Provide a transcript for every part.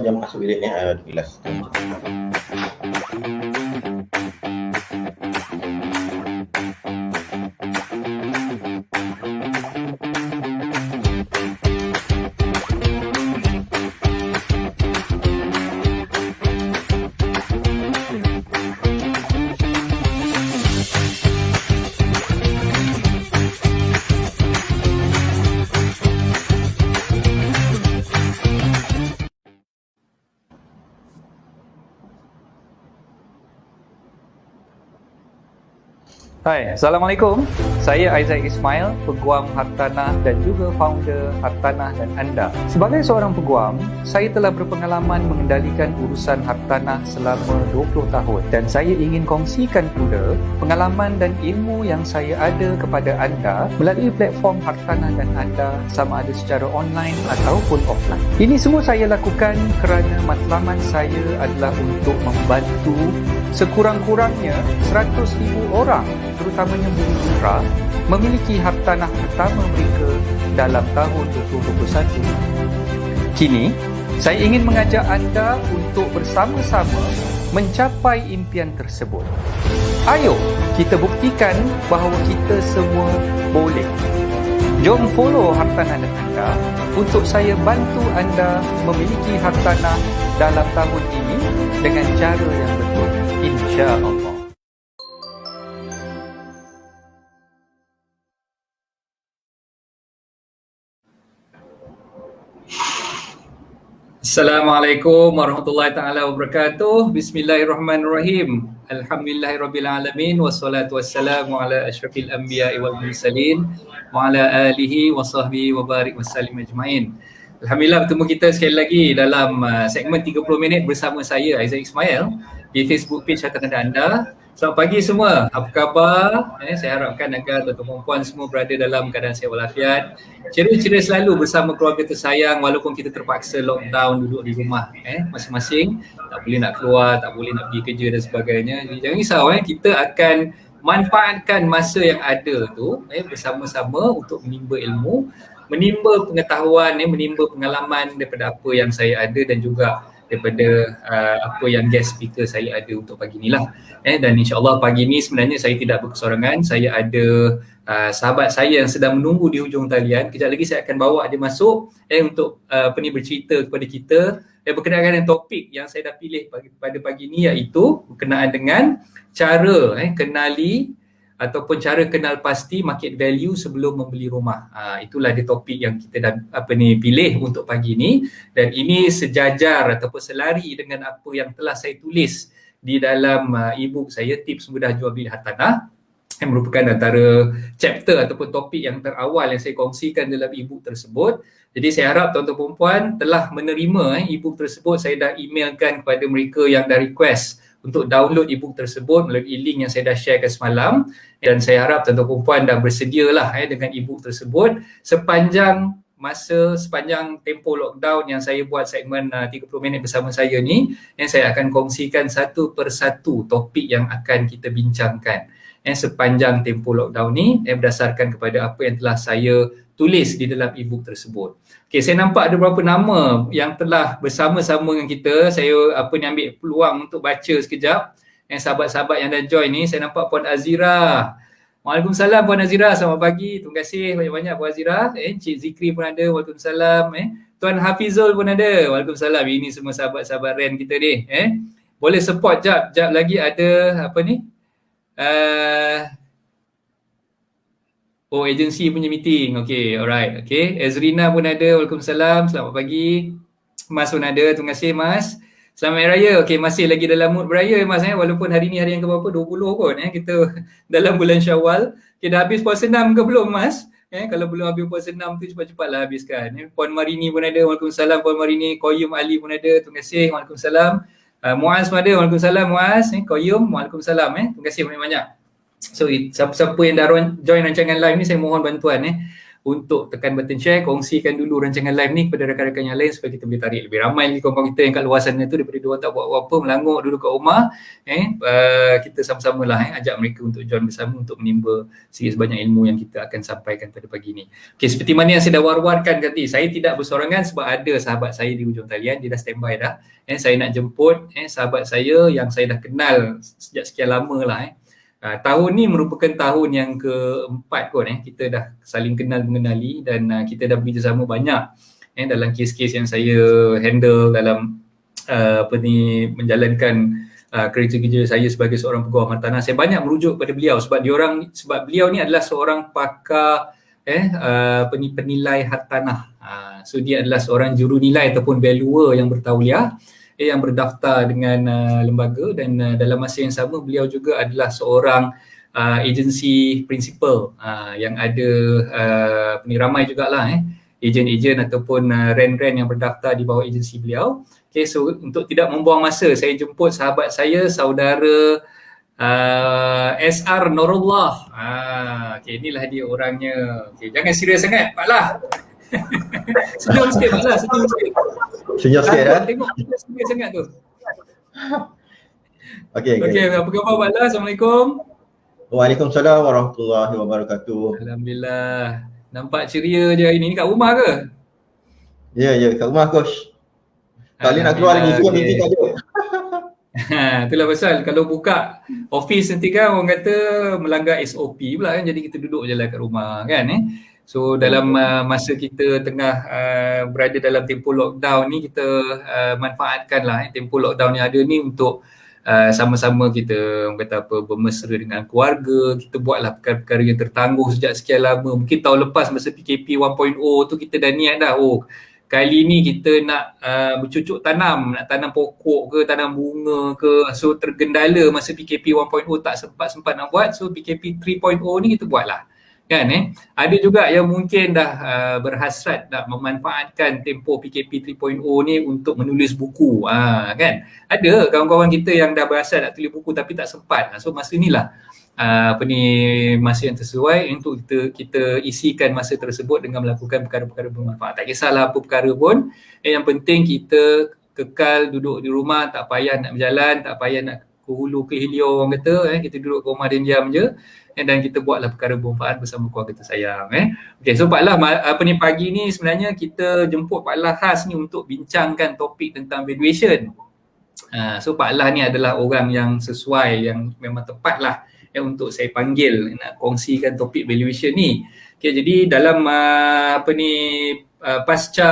jangan masuk biliknya, bilas. Hai, Assalamualaikum. Saya Aizat Ismail, Peguam Hartanah dan juga founder Hartanah dan Anda. Sebagai seorang peguam, saya telah berpengalaman mengendalikan urusan hartanah selama 20 tahun dan saya ingin kongsikan pula pengalaman dan ilmu yang saya ada kepada anda melalui platform Hartanah dan Anda, sama ada secara online ataupun offline. Ini semua saya lakukan kerana matlamat saya adalah untuk membantu sekurang-kurangnya 100,000 orang, terutamanya bumi putra, memiliki hartanah pertama mereka dalam tahun 2021. Kini, saya ingin mengajak anda untuk bersama-sama mencapai impian tersebut. Ayo, kita buktikan bahawa kita semua boleh. Jom follow Hartanah dan Anda untuk saya bantu anda memiliki hartanah dalam tahun ini dengan cara yang betul, insya-Allah. Assalamualaikum warahmatullahi taala wabarakatuh. Bismillahirrahmanirrahim. Alhamdulillahirabbil alamin wassalatu wassalamu ala asyrafil anbiya'i wal mursalin wa ala alihi wa sahbihi wa barik wasallim ajmain. Alhamdulillah bertemu kita sekali lagi dalam segmen 30 minit bersama saya Aizat Ismail di Facebook page Hartanah dan Anda. Selamat pagi semua. Apa khabar? Saya harapkan agar tuan-tuan puan semua berada dalam keadaan sihat walafiat. Ceria-ceria selalu bersama keluarga tersayang walaupun kita terpaksa lockdown duduk di rumah masing-masing. Tak boleh nak keluar, tak boleh nak pergi kerja dan sebagainya. Jadi jangan risau, kita akan manfaatkan masa yang ada tu bersama-sama untuk menimba ilmu, menimba pengetahuan, menimba pengalaman daripada apa yang saya ada dan juga daripada apa yang guest speaker saya ada untuk pagi ni lah. Dan insyaAllah pagi ni sebenarnya saya tidak berkesorangan. Saya ada sahabat saya yang sedang menunggu di hujung talian. Kejap lagi saya akan bawa dia masuk untuk bercerita kepada kita berkenaan dengan topik yang saya dah pilih pada pagi ni, iaitu berkenaan dengan cara kenali ataupun cara kenal pasti market value sebelum membeli rumah. Itulah dia topik yang kita dah pilih untuk pagi ni, dan ini sejajar ataupun selari dengan apa yang telah saya tulis di dalam e-book saya, Tips Mudah Jual Beli Hartanah, yang merupakan antara chapter ataupun topik yang terawal yang saya kongsikan dalam e-book tersebut. Jadi saya harap tuan-tuan perempuan telah menerima e-book tersebut. Saya dah emailkan kepada mereka yang dah request untuk download e-book tersebut melalui link yang saya dah sharekan semalam, dan saya harap tuan-tuan perempuan dah bersedialah dengan e-book tersebut sepanjang tempoh lockdown yang saya buat segmen 30 minit bersama saya ni, yang saya akan kongsikan satu persatu topik yang akan kita bincangkan sepanjang tempoh lockdown ni berdasarkan kepada apa yang telah saya tulis di dalam e-book tersebut. Okey, saya nampak ada beberapa nama yang telah bersama-sama dengan kita. Saya ambil peluang untuk baca sekejap sahabat-sahabat yang dah join ni. Saya nampak Puan Azira. Waalaikumsalam Puan Azira, selamat pagi. Terima kasih banyak-banyak Puan Azira. Cik Zikri pun ada, waalaikumsalam. Tuan Hafizul pun ada, waalaikumsalam. Ini semua sahabat-sahabat REN kita ni. Boleh support jap lagi ada agensi punya meeting. Okay, alright. Okay, Ezrina pun ada, waalaikumsalam, selamat pagi. Mas pun ada, terima kasih Mas. Selamat Hari Raya. Okay, masih lagi dalam mood beraya Mas walaupun hari ni hari yang ke-berapa, 20 pun kita dalam bulan Syawal. Okay, dah habis puasa 6 ke belum Mas? Kalau belum habis puasa 6 tu cepat-cepatlah habiskan. Puan Marini pun ada, waalaikumsalam Puan Marini. Koyum Ali pun ada, terima kasih, waalaikumsalam. Muaz pun ada, waalaikumsalam Muaz. Koyum, waalaikumsalam. Terima kasih banyak-banyak. So siapa-siapa yang dah join rancangan live ni, saya mohon bantuan untuk tekan button share, kongsikan dulu rancangan live ni kepada rakan-rakan yang lain supaya kita boleh tarik lebih ramai lagi kawan-kawan kita yang kat luar sana tu, daripada diorang tak buat apa-apa, melanguk duduk kat rumah. Kita sama-sama lah ajak mereka untuk join bersama untuk menimba sikit sebanyak ilmu yang kita akan sampaikan pada pagi ni. Okay, seperti mana yang saya dah war-warkan tadi, saya tidak bersorangan sebab ada sahabat saya di hujung talian, dia dah standby dah. Saya nak jemput sahabat saya yang saya dah kenal sejak sekian lama lah. Tahun ni merupakan tahun yang keempat kot. Kita dah saling kenal mengenali dan kita dah bekerjasama banyak dalam kes-kes yang saya handle dalam menjalankan kerja-kerja saya sebagai seorang pegawai hartanah. Saya banyak merujuk pada beliau sebab beliau ni adalah seorang pakar penilai hartanah. So dia adalah seorang jurunilai ataupun valuer yang bertauliah, yang berdaftar dengan lembaga, dan dalam masa yang sama beliau juga adalah seorang agensi principal yang ada ramai jugalah ejen-ejen ataupun REN-REN yang berdaftar di bawah agensi beliau. Okay, so untuk tidak membuang masa, saya jemput sahabat saya, saudara SR Nurullah. Okay, inilah dia orangnya. Okay, jangan serius sangat Pak Lah. Senyum sikit Pak Lah, senyum sikit. Senyum sikit Tengok serius sangat tu. Okey, apa khabar Pak Lah? Assalamualaikum. Waalaikumsalam warahmatullahi wabarakatuh. Alhamdulillah. Nampak ceria je hari ni. Ni kat rumah ke? Ya, kat rumah coach. Tak boleh nak keluar lagi, tu nanti tak ada. Itulah pasal kalau buka office nanti kan orang kata melanggar SOP pula kan, jadi kita duduk je lah kat rumah kan. So dalam masa kita tengah berada dalam tempoh lockdown ni, kita manfaatkan lah tempoh lockdown yang ada ni untuk sama-sama kita kata apa, bermesra dengan keluarga. Kita buatlah perkara-perkara yang tertangguh sejak sekian lama. Mungkin tahun lepas masa PKP 1.0 tu kita dah niat dah, kali ni kita nak bercucuk tanam, nak tanam pokok ke, tanam bunga ke. So tergendala masa PKP 1.0 tak sempat nak buat. So PKP 3.0 ni kita buat lah kan. Ada juga yang mungkin dah berhasrat nak memanfaatkan tempoh PKP 3.0 ni untuk menulis buku kan. Ada kawan-kawan kita yang dah berhasrat nak tulis buku tapi tak sempat. So masa ni lah masa yang tersesuai untuk kita isikan masa tersebut dengan melakukan perkara-perkara bermanfaat. Tak kisahlah apa perkara pun, yang penting kita kekal duduk di rumah, tak payah nak berjalan, tak payah nak ke hulu ke hilir orang kata, kita duduk ke rumah dan diam je, dan kita buatlah perkara bermanfaat bersama keluarga kita sayang. Okay, so Pak Lah, pagi ni sebenarnya kita jemput Pak Lah khas ni untuk bincangkan topik tentang valuation. So Pak Lah ni adalah orang yang sesuai, yang memang tepat lah untuk saya panggil nak kongsikan topik valuation ni. Okay, jadi dalam pasca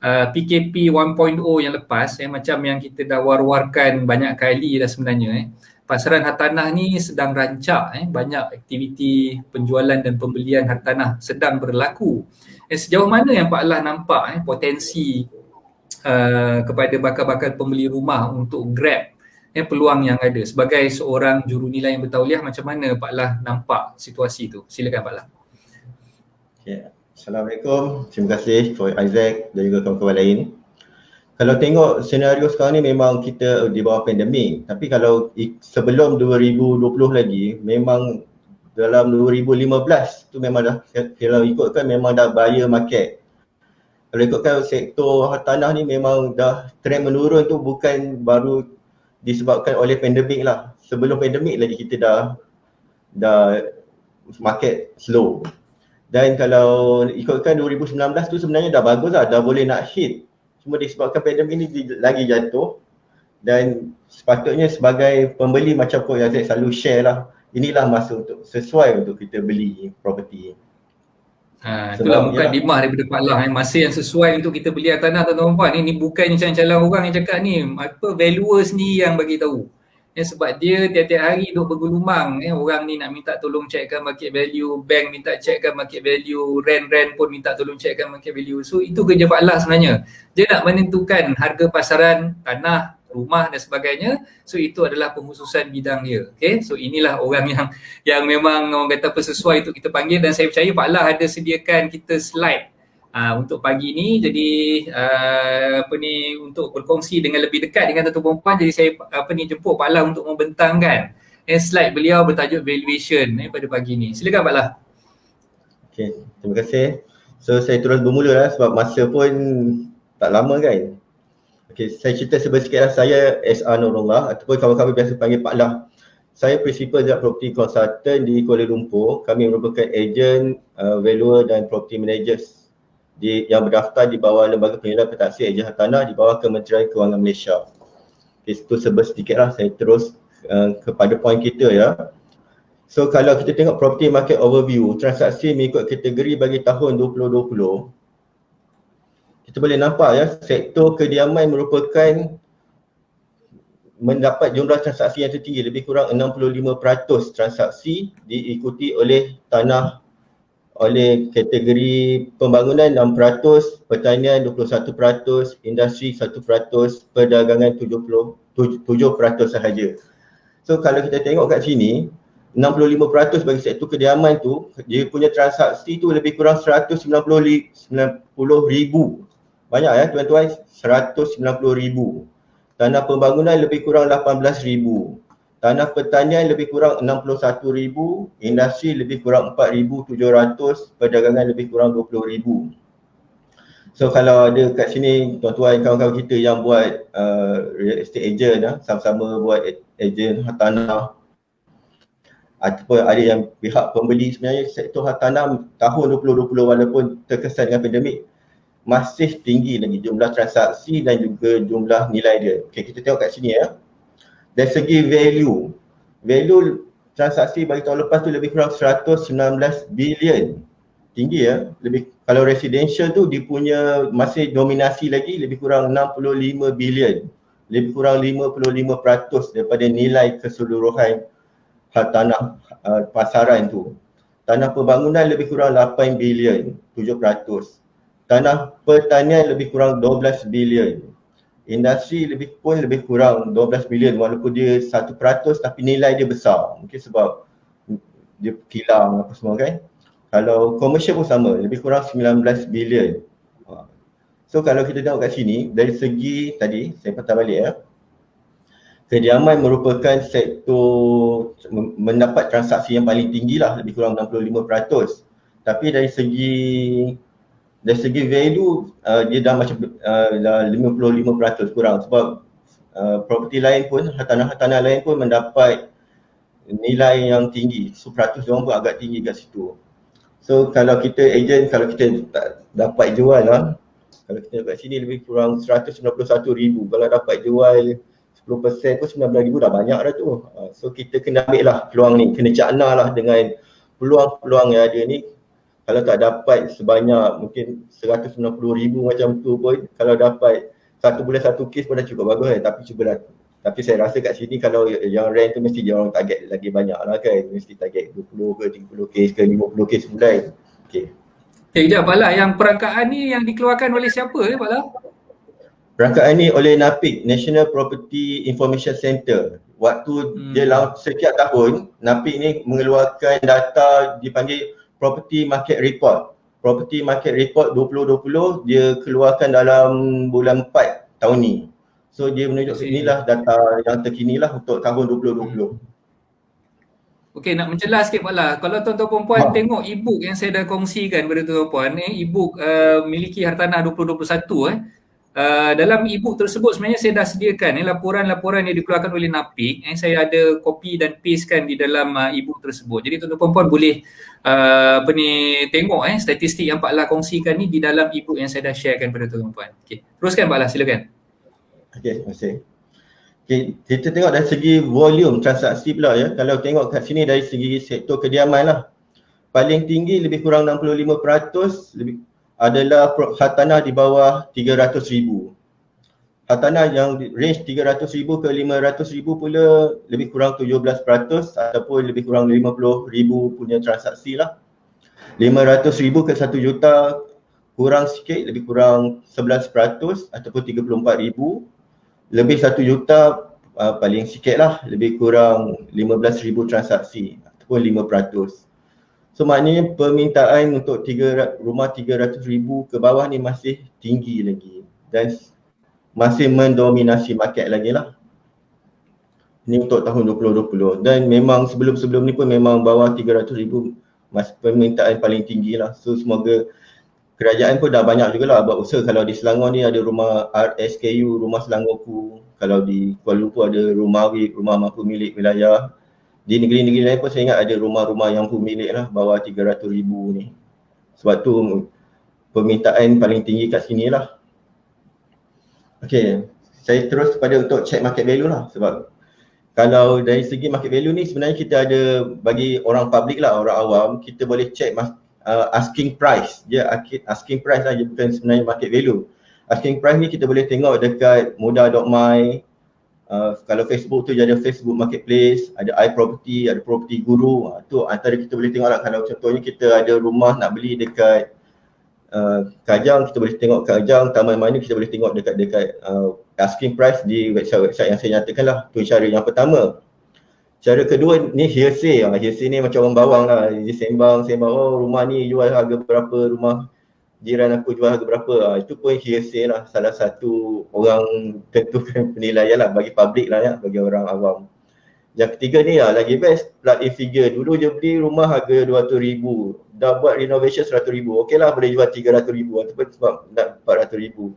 PKP 1.0 yang lepas, macam yang kita dah war-warkan banyak kali dah sebenarnya, pasaran hartanah ni sedang rancak, banyak aktiviti penjualan dan pembelian hartanah sedang berlaku. Sejauh mana yang Pak Lah nampak potensi kepada bakal-bakal pembeli rumah untuk grab peluang yang ada sebagai seorang jurunilai yang bertauliah, macam mana Pak Lah nampak situasi tu? Silakan Pak Lah. Okay. Assalamualaikum. Terima kasih for Isaac dan juga kawan-kawan lain. Kalau tengok senario sekarang ni memang kita di bawah pandemik, tapi kalau sebelum 2020 lagi, memang dalam 2015 tu memang dah, kalau ikutkan memang dah buyer market. Kalau ikutkan sektor hartanah ni memang dah trend menurun tu bukan baru disebabkan oleh pandemik lah. Sebelum pandemik lagi kita dah market slow. Dan kalau ikutkan 2019 tu sebenarnya dah bagus lah, dah boleh nak hit. Cuma disebabkan pandemik ni lagi jatuh. Dan sepatutnya sebagai pembeli, macam Coach Yazid selalu share lah, inilah masa untuk sesuai untuk kita beli property. Itulah mukadimah daripada Pak Lah, masa yang sesuai untuk kita beli tanah, tuan-tuan puan. Ini bukan calon-calon orang yang cakap ni, valuer sendiri yang bagi tahu. Sebab dia tiap-tiap hari duk bergelumang, orang ni nak minta tolong checkkan market value, bank minta checkkan market value, REN pun minta tolong checkkan market value. So itu kerja Pak Lah sebenarnya. Dia nak menentukan harga pasaran tanah, rumah dan sebagainya. So itu adalah pengkhususan bidang dia. Okay, so inilah orang yang memang orang kata sesuai untuk kita panggil, dan saya percaya Pak Lah ada sediakan kita slide untuk pagi ni. Jadi untuk berkongsi dengan lebih dekat dengan tuan-tuan puan, jadi saya jemput Pak Lah untuk membentangkan slide beliau bertajuk valuation pada pagi ni. Silakan Pak Lah. Okay. Terima kasih. So saya terus bermula lah sebab masa pun tak lama kan. Okey, saya cerita sikit lah. Saya S.A. Nurullah ataupun kawan-kawan biasa panggil Pak Lah. Saya Principal Zat Property Consultant di Kuala Lumpur. Kami merupakan ejen, valuer dan property managers yang berdaftar di bawah Lembaga Penilaian Pentaksir Ejen Hartanah di bawah Kementerian Kewangan Malaysia. Okay, itu sebut sedikit lah, saya terus kepada poin kita ya. So kalau kita tengok property market overview, transaksi mengikut kategori bagi tahun 2020, kita boleh nampak ya, sektor kediaman merupakan mendapat jumlah transaksi yang tertinggi, lebih kurang 65% transaksi, diikuti oleh tanah, oleh kategori pembangunan 6%, pertanian 21%, industri 1%, perdagangan 7% sahaja. So kalau kita tengok kat sini, 65% bagi sektor kediaman tu, dia punya transaksi tu lebih kurang 190,000. Banyak ya tuan-tuan, 190,000. Tanah pembangunan lebih kurang 18,000. Tanah pertanian lebih kurang 61,000, industri lebih kurang 4,700, perdagangan lebih kurang 20,000. So kalau ada kat sini tuan-tuan kawan-kawan kita yang buat real estate agent, sama-sama buat agent hartanah ataupun ada yang pihak pembeli, sebenarnya sektor hartanah tahun 2020 walaupun terkesan dengan pandemik masih tinggi lagi jumlah transaksi dan juga jumlah nilai dia. Okay, kita tengok kat sini ya. Dari segi value transaksi bagi tahun lepas tu lebih kurang 119 bilion. Tinggi ya. Lebih, kalau residential tu dia punya masih dominasi lagi, lebih kurang 65 bilion. Lebih kurang 55% daripada nilai keseluruhan hartanah pasaran tu. Tanah pembangunan lebih kurang 8 bilion, 7%. Tanah pertanian lebih kurang 12 bilion. Industri lebih kurang 12 bilion walaupun dia 1% tapi nilai dia besar. Mungkin sebab dia kilang apa semua kan. Kalau komersial pun sama, lebih kurang 19 bilion. So kalau kita tengok kat sini, dari segi tadi, saya patah balik ya. Kediaman merupakan sektor mendapat transaksi yang paling tinggi lah, lebih kurang 65%. Tapi dari segi value dia dah macam dah 55% kurang sebab property lain pun, hartanah lain pun mendapat nilai yang tinggi. So peratus diorang pun agak tinggi kat situ. So kalau kita agent, kalau kita tak dapat jual lah, kalau kita kat sini lebih kurang 191,000. Kalau dapat jual 10% pun 19,000 dah banyak dah tu. So kita kena ambil lah peluang ni, kena cakna lah dengan peluang-peluang yang ada ni. Kalau tak dapat sebanyak mungkin 190,000 macam tu pun, kalau dapat satu bulan satu kes pun dah cukup bagus kan. Tapi cubalah. Tapi saya rasa kat sini kalau yang rent tu mesti dia orang target lagi banyak lah kan. Mesti target 20 ke 30 kes ke 50 kes sebulan. Okay. Sekejap Pak Lah, yang perangkaan ni yang dikeluarkan oleh siapa Pak Lah? Perangkaan ni oleh NAPIC, National Property Information Center. Waktu dia setiap tahun, NAPIC ni mengeluarkan data dipanggil Property Market Report. Property Market Report 2020 dia keluarkan dalam bulan 4 tahun ni. So dia menunjuk inilah data yang terkini lah untuk tahun 2020. Okey, nak menjelas sikit Pak Lah. Kalau tuan-tuan puan tengok e-book yang saya dah kongsikan kepada tuan-tuan puan, e-book miliki hartanah 2021 dalam e-book tersebut sebenarnya saya dah sediakan laporan-laporan yang dikeluarkan oleh NAPIC. Saya ada copy dan pastekan di dalam e-book tersebut. Jadi tuan-tuan puan boleh tengok statistik yang Pak Lah kongsikan ni di dalam e-book yang saya dah sharekan kepada tuan-tuan puan. Okey, teruskan Pak Lah, silakan. Okey, terima kasih. Okay, kita tengok dari segi volume transaksi pula ya. Kalau tengok kat sini dari segi sektor kediaman lah, paling tinggi lebih kurang 65% adalah hartanah di bawah 300,000. Hartanah yang range 300,000 ke 500,000 pula lebih kurang 17% ataupun lebih kurang 50,000 punya transaksi lah. 500,000 ke 1 juta kurang sikit, lebih kurang 11% ataupun 34,000. Lebih 1 juta paling sikit lah, lebih kurang 15,000 transaksi ataupun 5%. So maknanya permintaan untuk rumah 300,000 ke bawah ni masih tinggi lagi dan masih mendominasi market lagi lah. Ini untuk tahun 2020 dan memang sebelum-sebelum ni pun memang bawah 300,000 permintaan paling tinggi lah. So semoga kerajaan pun dah banyak jugalah buat usaha. Kalau di Selangor ni ada rumah RSKU, rumah Selangorku. Kalau di Kuala Lumpur ada rumah WIP, rumah mampu milik wilayah. Di negeri-negeri lain pun saya ingat ada rumah-rumah yang mampu milik lah, bawah 300,000 ni. Sebab tu permintaan paling tinggi kat sini lah. Okay, saya terus kepada untuk check market value lah. Sebab kalau dari segi market value ni sebenarnya kita ada, bagi orang public lah, orang awam, kita boleh check asking price. Dia asking price lah, dia bukan sebenarnya market value. Asking price ni kita boleh tengok dekat mudah.my. Kalau Facebook tu dia ada Facebook Marketplace, ada iProperty, ada Property Guru. Tu antara kita boleh tengok lah. Kalau contohnya kita ada rumah nak beli dekat Kajang, kita boleh tengok Kajang, Taman Mani, kita boleh tengok dekat asking price di website yang saya nyatakan lah. Tu cara yang pertama. Cara kedua ni hearsay. Hearsay ni macam orang bawang lah. Dia sembang, oh rumah ni jual harga berapa, rumah jiran aku jual harga berapa. Itu pun hearsay lah. Salah satu orang tentukan penilaian lah bagi public lah ya, bagi orang awam. Yang ketiga ni lah lagi best, plug in figure. Dulu je beli rumah harga 200,000, dah buat renovation 100,000. Okey lah boleh jual 300,000 ataupun sebab nak 400,000.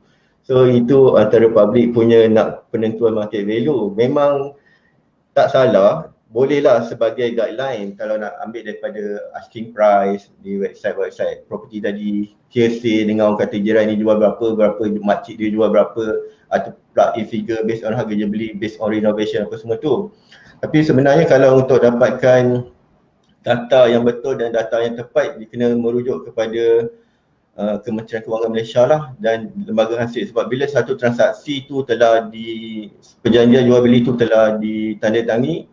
So itu antara public punya nak penentuan market value. Memang tak salah, bolehlah sebagai guideline kalau nak ambil daripada asking price di website property tadi, hearsay dengan orang kata jiran ni jual berapa, makcik dia jual berapa, atau plug in figure based on harga dia beli, based on renovation apa semua tu. Tapi sebenarnya kalau untuk dapatkan data yang betul dan data yang tepat, dia kena merujuk kepada Kementerian Kewangan Malaysia lah dan lembaga hasil. Sebab bila satu transaksi tu telah perjanjian jual beli tu telah ditandatangani,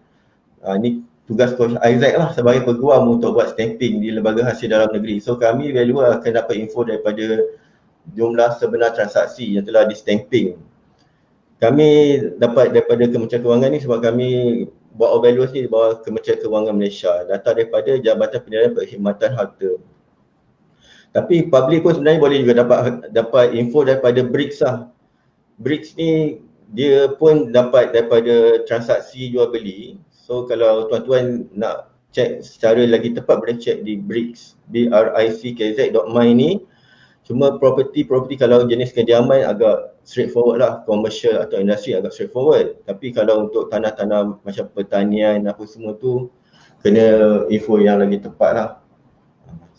ni tugas Coach Isaac lah sebagai peguam untuk buat stamping di lembaga hasil dalam negeri. So kami valuer akan dapat info daripada jumlah sebenar transaksi yang telah di stamping. Kami dapat daripada Kementerian Kewangan ni sebab kami buat evaluasi di bawah Kementerian Kewangan Malaysia, data daripada Jabatan Penilaian Perkhidmatan Harta. Tapi public pun sebenarnya boleh juga dapat info daripada BRICS lah. BRICS ni dia pun dapat daripada transaksi jual beli. So kalau tuan-tuan nak cek secara lagi tepat boleh cek di BRICS, brickz.my ni. Cuma property kalau jenis kediaman agak straightforward lah, commercial atau industri agak straightforward. Tapi kalau untuk tanah-tanah macam pertanian apa semua tu kena info yang lagi tepat lah.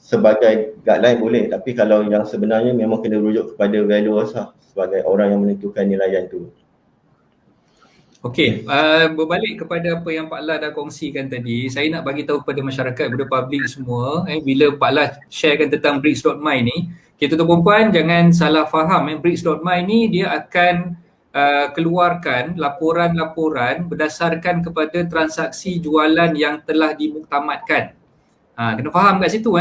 Sebagai guideline boleh, tapi kalau yang sebenarnya memang kena rujuk kepada valuers lah sebagai orang yang menentukan nilaian tu. Okey, berbalik kepada apa yang Pak La dah kongsikan tadi, saya nak bagi tahu kepada masyarakat, kepada publik semua, bila Pak La sharekan tentang brickz.my ni, kita tuan-puan jangan salah faham. Brickz.my ni dia akan keluarkan laporan-laporan berdasarkan kepada transaksi jualan yang telah dimuktamadkan. Kena faham kat situ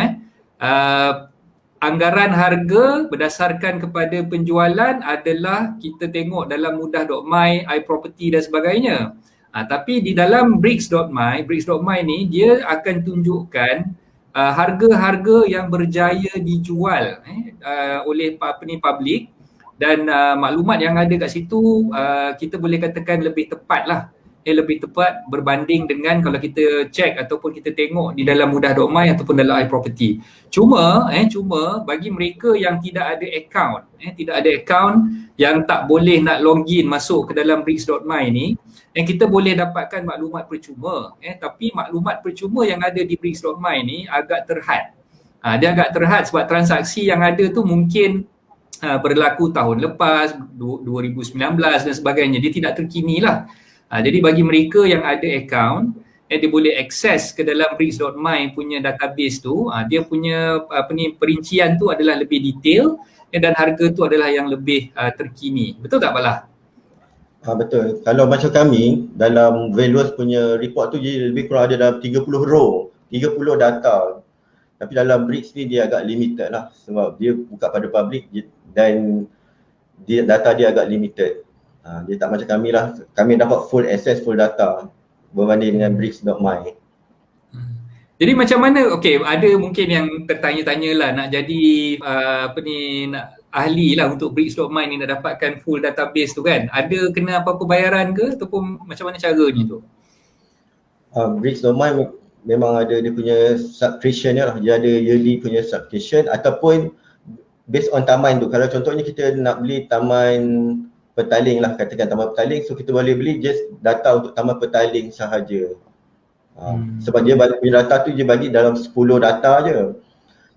anggaran harga berdasarkan kepada penjualan adalah kita tengok dalam mudah.my, iProperty dan sebagainya. Tapi di dalam brickz.my ni dia akan tunjukkan harga-harga yang berjaya dijual oleh public, dan maklumat yang ada kat situ kita boleh katakan lebih tepat lah. Lebih tepat berbanding dengan kalau kita cek ataupun kita tengok di dalam mudah.my ataupun dalam iProperty. Cuma bagi mereka yang tidak ada account, yang tak boleh nak login masuk ke dalam brickz.my ni, kita boleh dapatkan maklumat percuma. Tapi maklumat percuma yang ada di brickz.my ni agak terhad. Dia agak terhad sebab transaksi yang ada tu mungkin berlaku tahun lepas, 2019 dan sebagainya. Dia tidak terkini lah. Jadi bagi mereka yang ada account, dia boleh akses ke dalam brickz.my punya database tu. Dia punya perincian tu adalah lebih detail dan harga tu adalah yang lebih terkini. Betul tak Pak La? Betul. Kalau macam kami dalam valuers punya report tu dia lebih kurang ada dalam 30 row, 30 data. Tapi dalam Bricks ni dia agak limited lah sebab dia buka pada public dan data dia agak limited. Dia tak macam kami lah. Kami dapat full access, full data berbanding dengan brickz.my. Jadi macam mana, ada mungkin yang tertanya-tanya lah nak jadi nak ahli lah untuk brickz.my ni nak dapatkan full database tu kan. Ada kena apa-apa bayaran ke ataupun macam mana caranya tu? Brickz.my memang ada dia punya subscription lah, dia ada yearly punya subscription ataupun based on taman tu. Kalau contohnya kita nak beli taman Petaling lah, katakan taman Petaling, so kita boleh beli just data untuk taman Petaling sahaja. Sebab dia bagi punya data tu, dia bagi dalam 10 data je.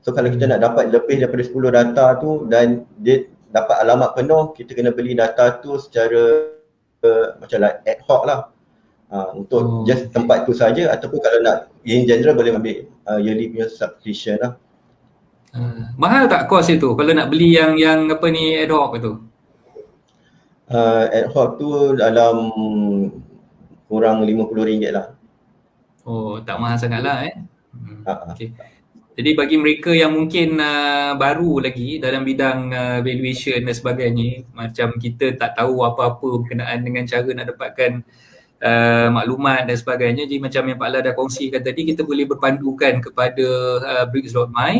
So kalau kita nak dapat lebih daripada 10 data tu dan dia dapat alamat penuh, kita kena beli data tu secara macam like ad hoc lah. Untuk just tempat tu saja, ataupun kalau nak in general boleh ambil yearly punya subscription lah. Mahal tak kos itu kalau nak beli yang apa ni ad hoc tu? Ad hoc tu dalam kurang RM50 lah. Oh, tak mahal sangat lah Okay. Jadi bagi mereka yang mungkin baru lagi dalam bidang valuation dan sebagainya, macam kita tak tahu apa-apa berkenaan dengan cara nak dapatkan maklumat dan sebagainya, jadi macam yang Pak Lah dah kongsikan tadi, kita boleh berpandukan kepada Bricks.my,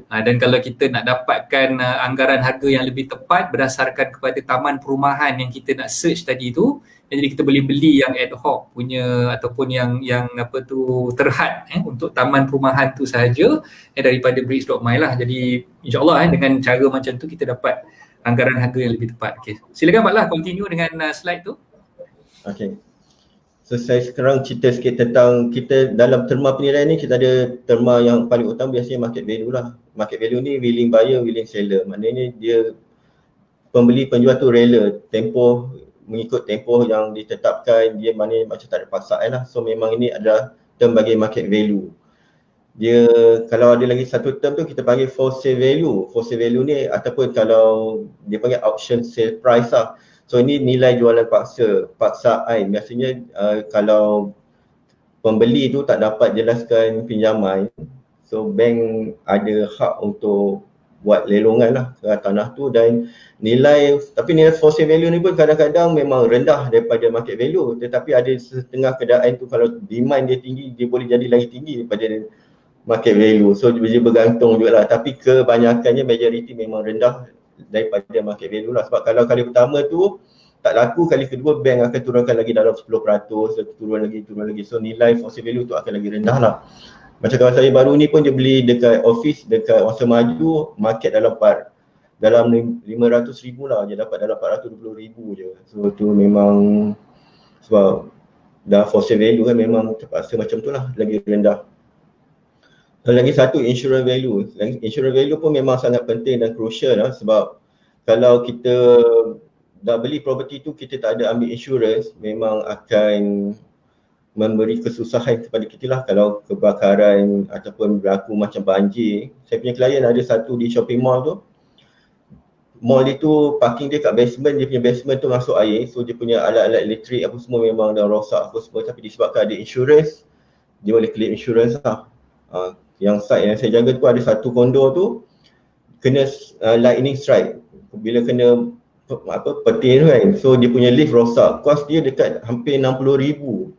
dan kalau kita nak dapatkan anggaran harga yang lebih tepat berdasarkan kepada taman perumahan yang kita nak search tadi tu, jadi kita boleh beli yang ad hoc punya ataupun yang apa tu terhad untuk taman perumahan tu sahaja daripada Bricks.my lah. Jadi insyaAllah dengan cara macam tu kita dapat anggaran harga yang lebih tepat. Okay. Silakan Pak Lah continue dengan slide tu. Okay. So saya sekarang cerita sikit tentang kita dalam terma penilaian ni, kita ada terma yang paling utama biasanya market value lah. Market value ni willing buyer, willing seller. Maknanya dia pembeli penjual tu rela mengikut tempoh yang ditetapkan, dia mana macam tak ada paksaan lah. So memang ini adalah term bagi market value. Dia kalau ada lagi satu term tu kita panggil for sale value. For sale value ni ataupun kalau dia panggil auction sale price lah. So ini nilai jualan paksaan. Biasanya kalau pembeli tu tak dapat jelaskan pinjaman, so bank ada hak untuk buat lelongan lah ke tanah tu, dan nilai for sale value ni pun kadang-kadang memang rendah daripada market value, tetapi ada setengah keadaan tu kalau demand dia tinggi, dia boleh jadi lagi tinggi daripada market value. So dia bergantung juga lah, tapi kebanyakannya majoriti memang rendah daripada market value lah. Sebab kalau kali pertama tu tak laku, kali kedua bank akan turunkan lagi dalam 10%, turun lagi. So nilai for sale value tu akan lagi rendah lah. Macam kawan saya baru ni pun dia beli dekat office dekat Wangsa Maju, market dalam 500,000 lah, dia dapat dalam 420,000 je. So tu memang sebab dah for sale value kan memang terpaksa macam tu lah, lagi rendah. Lagi satu insurance value. Insurance value pun memang sangat penting dan crucial lah, sebab kalau kita dah beli property tu kita tak ada ambil insurance, memang akan memberi kesusahan kepada kita lah kalau kebakaran ataupun berlaku macam banjir. Saya punya klien ada satu di shopping mall tu. Mall itu parking dia kat basement, dia punya basement tu masuk air, so dia punya alat-alat elektrik apa semua memang dah rosak apa semua, tapi disebabkan ada insurance, dia boleh claim insurance lah. Yang site yang saya jaga tu ada satu kondo tu kena lightning strike. Bila kena petir tu kan, so dia punya lift rosak, kos dia dekat hampir 60,000.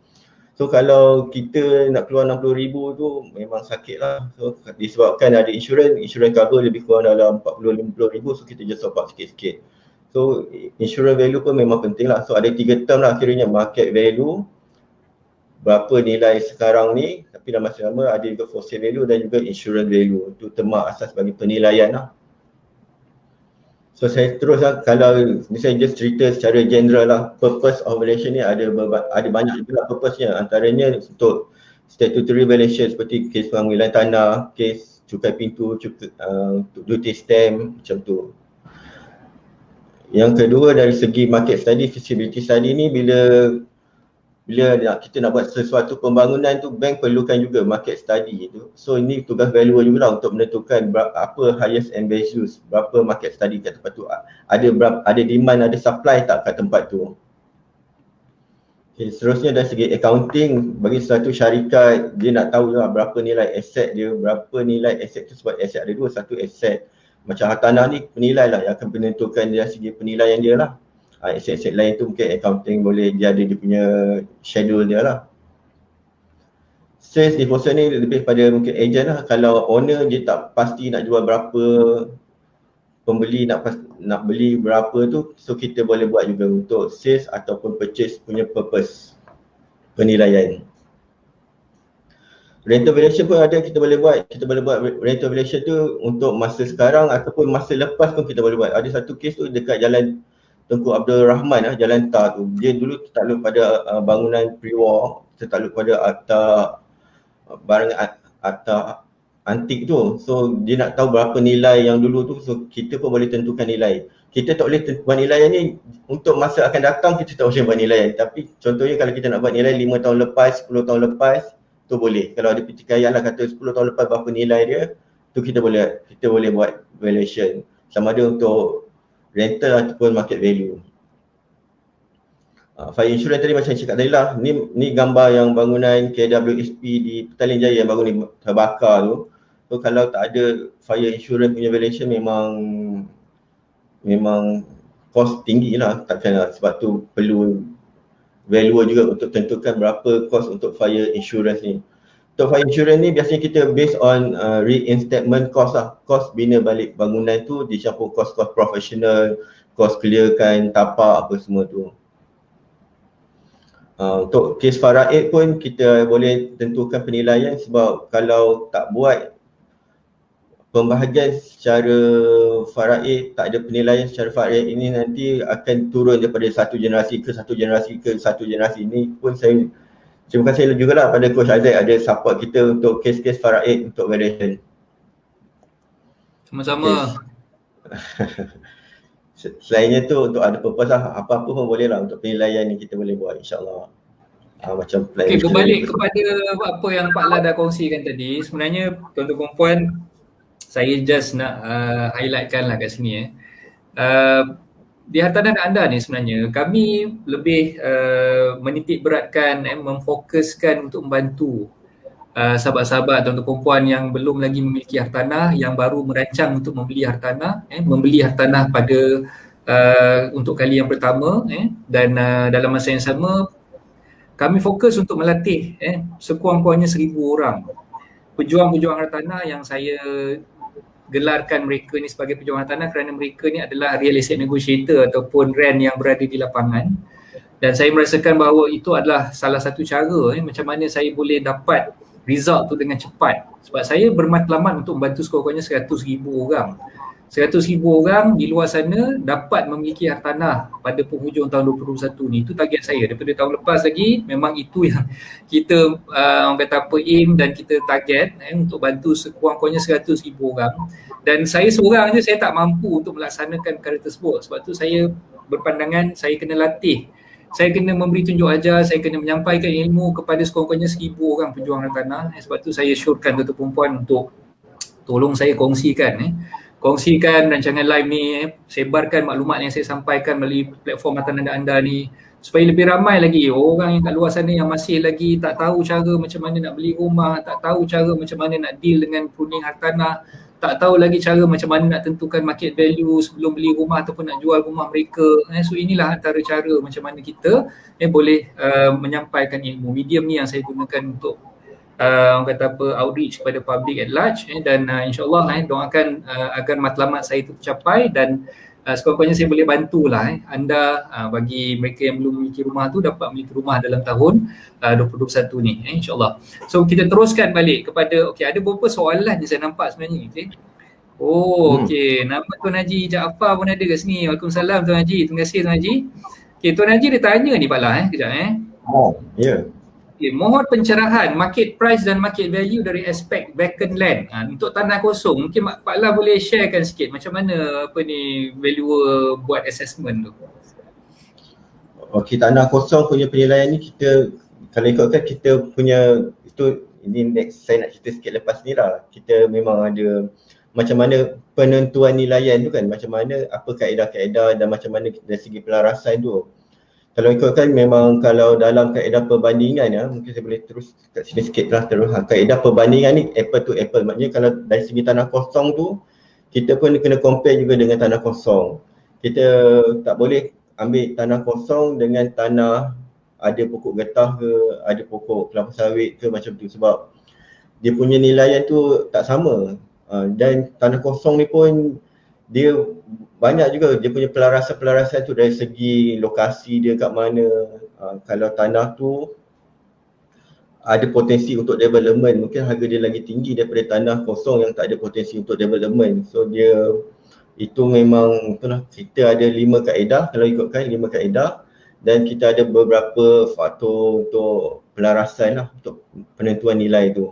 So kalau kita nak keluar 60,000 tu memang sakit lah. So disebabkan ada insurance cover lebih kurang dalam 40-50,000, so kita just top up sikit-sikit. So insurance value pun memang penting lah. So ada 3 term lah akhirnya, market value, berapa nilai sekarang ni, tapi dalam masa sama ada juga for sale value dan juga insurance value. Itu terma asas bagi penilaian lah. So saya terus lah, kalau saya just cerita secara general lah, purpose of valuation ni ada banyak juga purpose-nya. Antaranya untuk statutory valuation seperti kes pengambilan tanah, kes cukai pintu, duty stamp, macam tu. Yang kedua dari segi market study, feasibility study ni, bila kita nak buat sesuatu pembangunan tu, bank perlukan juga market study tu. So ini tugas valuer juga lah untuk menentukan apa highest and best use, berapa market study kat tempat tu, ada demand, ada supply tak kat tempat tu. Okay, seterusnya dari segi accounting, bagi satu syarikat dia nak tahu lah berapa nilai aset dia, berapa nilai aset tu, sebab aset ada dua, satu aset macam hartanah ni penilai lah yang akan menentukan dari segi penilaian dia lah. Aset-aset lain tu mungkin accounting boleh, dia ada dia punya schedule dia lah. Sales disposal ni lebih pada mungkin agent lah. Kalau owner dia tak pasti nak jual berapa, pembeli nak beli berapa tu, so kita boleh buat juga untuk sales ataupun purchase punya purpose penilaian. rental valuation pun ada, kita boleh buat rental valuation tu untuk masa sekarang ataupun masa lepas pun kita boleh buat. Ada satu kes tu dekat Jalan Tunku Abdul Rahman Jalan Tar tu. Dia dulu tertakluk pada bangunan pre-war, tertakluk pada barang antik tu. So dia nak tahu berapa nilai yang dulu tu, so kita pun boleh tentukan nilai. Kita tak boleh buat nilaian ni untuk masa akan datang, kita tak boleh buat nilaian. Tapi contohnya kalau kita nak buat nilai 5 tahun lepas, 10 tahun lepas, tu boleh. Kalau ada pertikaian lah kata 10 tahun lepas berapa nilai dia, tu kita boleh buat valuation. Sama ada untuk rental ataupun market value. Fire insurance tadi macam cakap tadi lah, ni gambar yang bangunan KWSP di Petaling Jaya yang baru ni terbakar tu. So kalau tak ada fire insurance punya valuation memang cost tinggi lah, takkan lah. Sebab tu perlu valuer juga untuk tentukan berapa cost untuk fire insurance ni. Untuk fire insurance ni biasanya kita based on reinstatement cost lah. Cost bina balik bangunan tu dicampur cost-cost profesional, cost clearkan tapak apa semua tu. Untuk kes faraid pun kita boleh tentukan penilaian, sebab kalau tak buat pembahagian secara faraid, tak ada penilaian secara faraid, ini nanti akan turun daripada satu generasi ke satu generasi ke satu generasi. Ini pun saya terima kasih jugalah pada Coach Isaac ada support kita untuk kes-kes faraid untuk valuation. Sama-sama. Selainnya tu untuk ada purpose lah, apa-apa pun boleh lah untuk penilaian ni kita boleh buat insyaAllah. Macam plan. Okay, berbalik kepada apa yang Pak La dah kongsikan tadi, sebenarnya tuan-tuan puan, saya just nak highlightkan lah kat sini di hartanah dan anda ni sebenarnya kami lebih menitik beratkan memfokuskan untuk membantu sahabat-sahabat tuan-tuan perempuan yang belum lagi memiliki hartanah, yang baru merancang untuk membeli hartanah, membeli hartanah pada untuk kali yang pertama, dan dalam masa yang sama kami fokus untuk melatih sekurang-kurangnya 1,000 orang pejuang-pejuang hartanah yang saya gelarkan mereka ni sebagai pejuang hartanah kerana mereka ni adalah real estate negotiator ataupun REN yang berada di lapangan. Dan saya merasakan bahawa itu adalah salah satu cara macam mana saya boleh dapat result tu dengan cepat. Sebab saya bermatlamat untuk membantu sekurang-kurangnya 100,000 orang. 100,000 orang di luar sana dapat memiliki hartanah pada penghujung tahun 2021 ni. Itu target saya. Daripada tahun lepas lagi memang itu yang kita orang kata apa aim dan kita target untuk bantu sekurang-kurangnya 100,000 orang. Dan saya seorang je saya tak mampu untuk melaksanakan perkara tersebut. Sebab tu saya berpandangan saya kena latih. Saya kena memberi tunjuk ajar, saya kena menyampaikan ilmu kepada sekurang-kurangnya 1,000 orang pejuang hartanah. Sebab tu saya syorkan tuan-tuan perempuan untuk tolong saya kongsikan rancangan live ni, sebarkan maklumat yang saya sampaikan melalui platform hartanah anda ni supaya lebih ramai lagi orang yang kat luar sana yang masih lagi tak tahu cara macam mana nak beli rumah, tak tahu cara macam mana nak deal dengan pruning hartanah, tak tahu lagi cara macam mana nak tentukan market value sebelum beli rumah ataupun nak jual rumah mereka. So inilah antara cara macam mana kita boleh menyampaikan ilmu. Medium ni yang saya gunakan untuk orang kata apa, outreach kepada public at large, dan insyaAllah doakan agar matlamat saya itu tercapai dan sekurang-kurangnya saya boleh bantulah anda bagi mereka yang belum memiliki rumah tu dapat memiliki rumah dalam tahun 2021 ni, insyaAllah. So kita teruskan balik kepada, ada beberapa soalan yang saya nampak sebenarnya. Nama Tuan Haji Jaafar pun ada kat sini. Waalaikumsalam Tuan Haji, terima kasih Tuan Haji. Tuan Haji dia tanya ni Pak La, kejap Ya. Mohon pencerahan market price dan market value dari aspek vacant land untuk tanah kosong. Mungkin Pak La boleh sharekan sikit macam mana valuer buat assessment tu. Okey, tanah kosong punya penilaian ni kita kalau ikutkan kita punya itu, ini next saya nak cerita sikit lepas ni lah. Kita memang ada macam mana penentuan nilaian tu kan, macam mana apa kaedah-kaedah dan macam mana dari segi pelarasan tu. Kalau ikutkan memang kalau dalam kaedah perbandingan mungkin saya boleh terus kat sini sikit lah terus. Kaedah perbandingan ni apple to apple, maknanya kalau dari segi tanah kosong tu kita pun kena compare juga dengan tanah kosong. Kita tak boleh ambil tanah kosong dengan tanah ada pokok getah ke, ada pokok kelapa sawit ke macam tu, sebab dia punya nilaian tu tak sama. Dan tanah kosong ni pun dia banyak juga dia punya pelarasan tu dari segi lokasi dia kat mana. Kalau tanah tu ada potensi untuk development, mungkin harga dia lagi tinggi daripada tanah kosong yang tak ada potensi untuk development. So dia itu memang itulah, kita ada 5 kaedah, kalau ikutkan 5 kaedah, dan kita ada beberapa faktor untuk pelarasan lah, untuk penentuan nilai tu.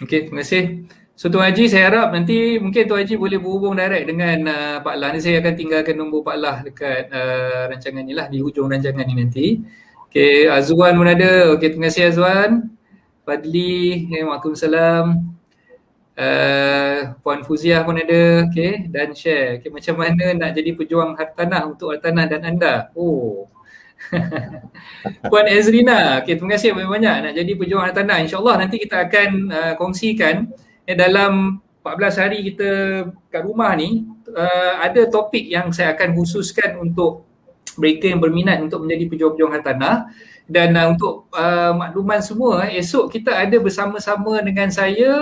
Okey, terima kasih. So Tuan Haji, saya harap nanti mungkin Tuan Haji boleh berhubung direct dengan Pak Lah. Ni saya akan tinggalkan nombor Pak Lah dekat rancangan ni lah, di hujung rancangan ni nanti. Okey, Azwan pun ada. Okey, terima kasih Azwan. Fadli, waalaikumsalam. Puan Fuziah pun ada. Okey, dan share. Okey, macam mana nak jadi pejuang hartanah untuk hartanah dan anda? Oh. Puan Ezrina, okay, terima kasih banyak-banyak nak jadi pejuang hartanah. InsyaAllah nanti kita akan kongsikan dalam 14 hari kita kat rumah ni, ada topik yang saya akan khususkan untuk mereka yang berminat untuk menjadi pejuang-pejuang hartanah. Dan untuk makluman semua, esok kita ada bersama-sama dengan saya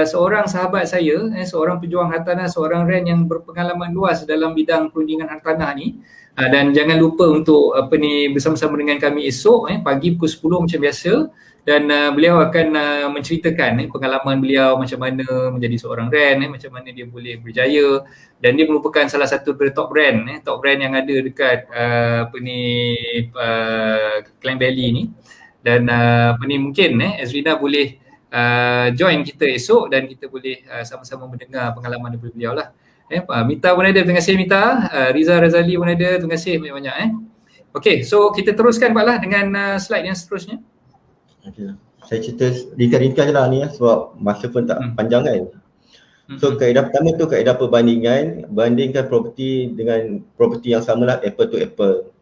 seorang sahabat saya, seorang pejuang hartanah, seorang RAN yang berpengalaman luas dalam bidang perundingan hartanah ni. Dan jangan lupa untuk bersama-sama dengan kami esok pagi pukul 10 macam biasa, dan beliau akan menceritakan pengalaman beliau macam mana menjadi seorang RAN, macam mana dia boleh berjaya, dan dia merupakan salah satu dari top brand yang ada dekat Klang Valley ni. Dan mungkin Ezrina boleh join kita esok dan kita boleh sama-sama mendengar pengalaman daripada beliau lah. Mita pun ada, terima kasih Mita. Riza Razali pun ada, terima kasih banyak-banyak. Okey, so kita teruskan Pak Lah dengan slide yang seterusnya. Okay. Saya cerita ringkas-ringkas lah ni sebab masa pun tak panjang kan. So kaedah pertama tu kaedah perbandingan, bandingkan properti dengan properti yang sama lah, apple to apple.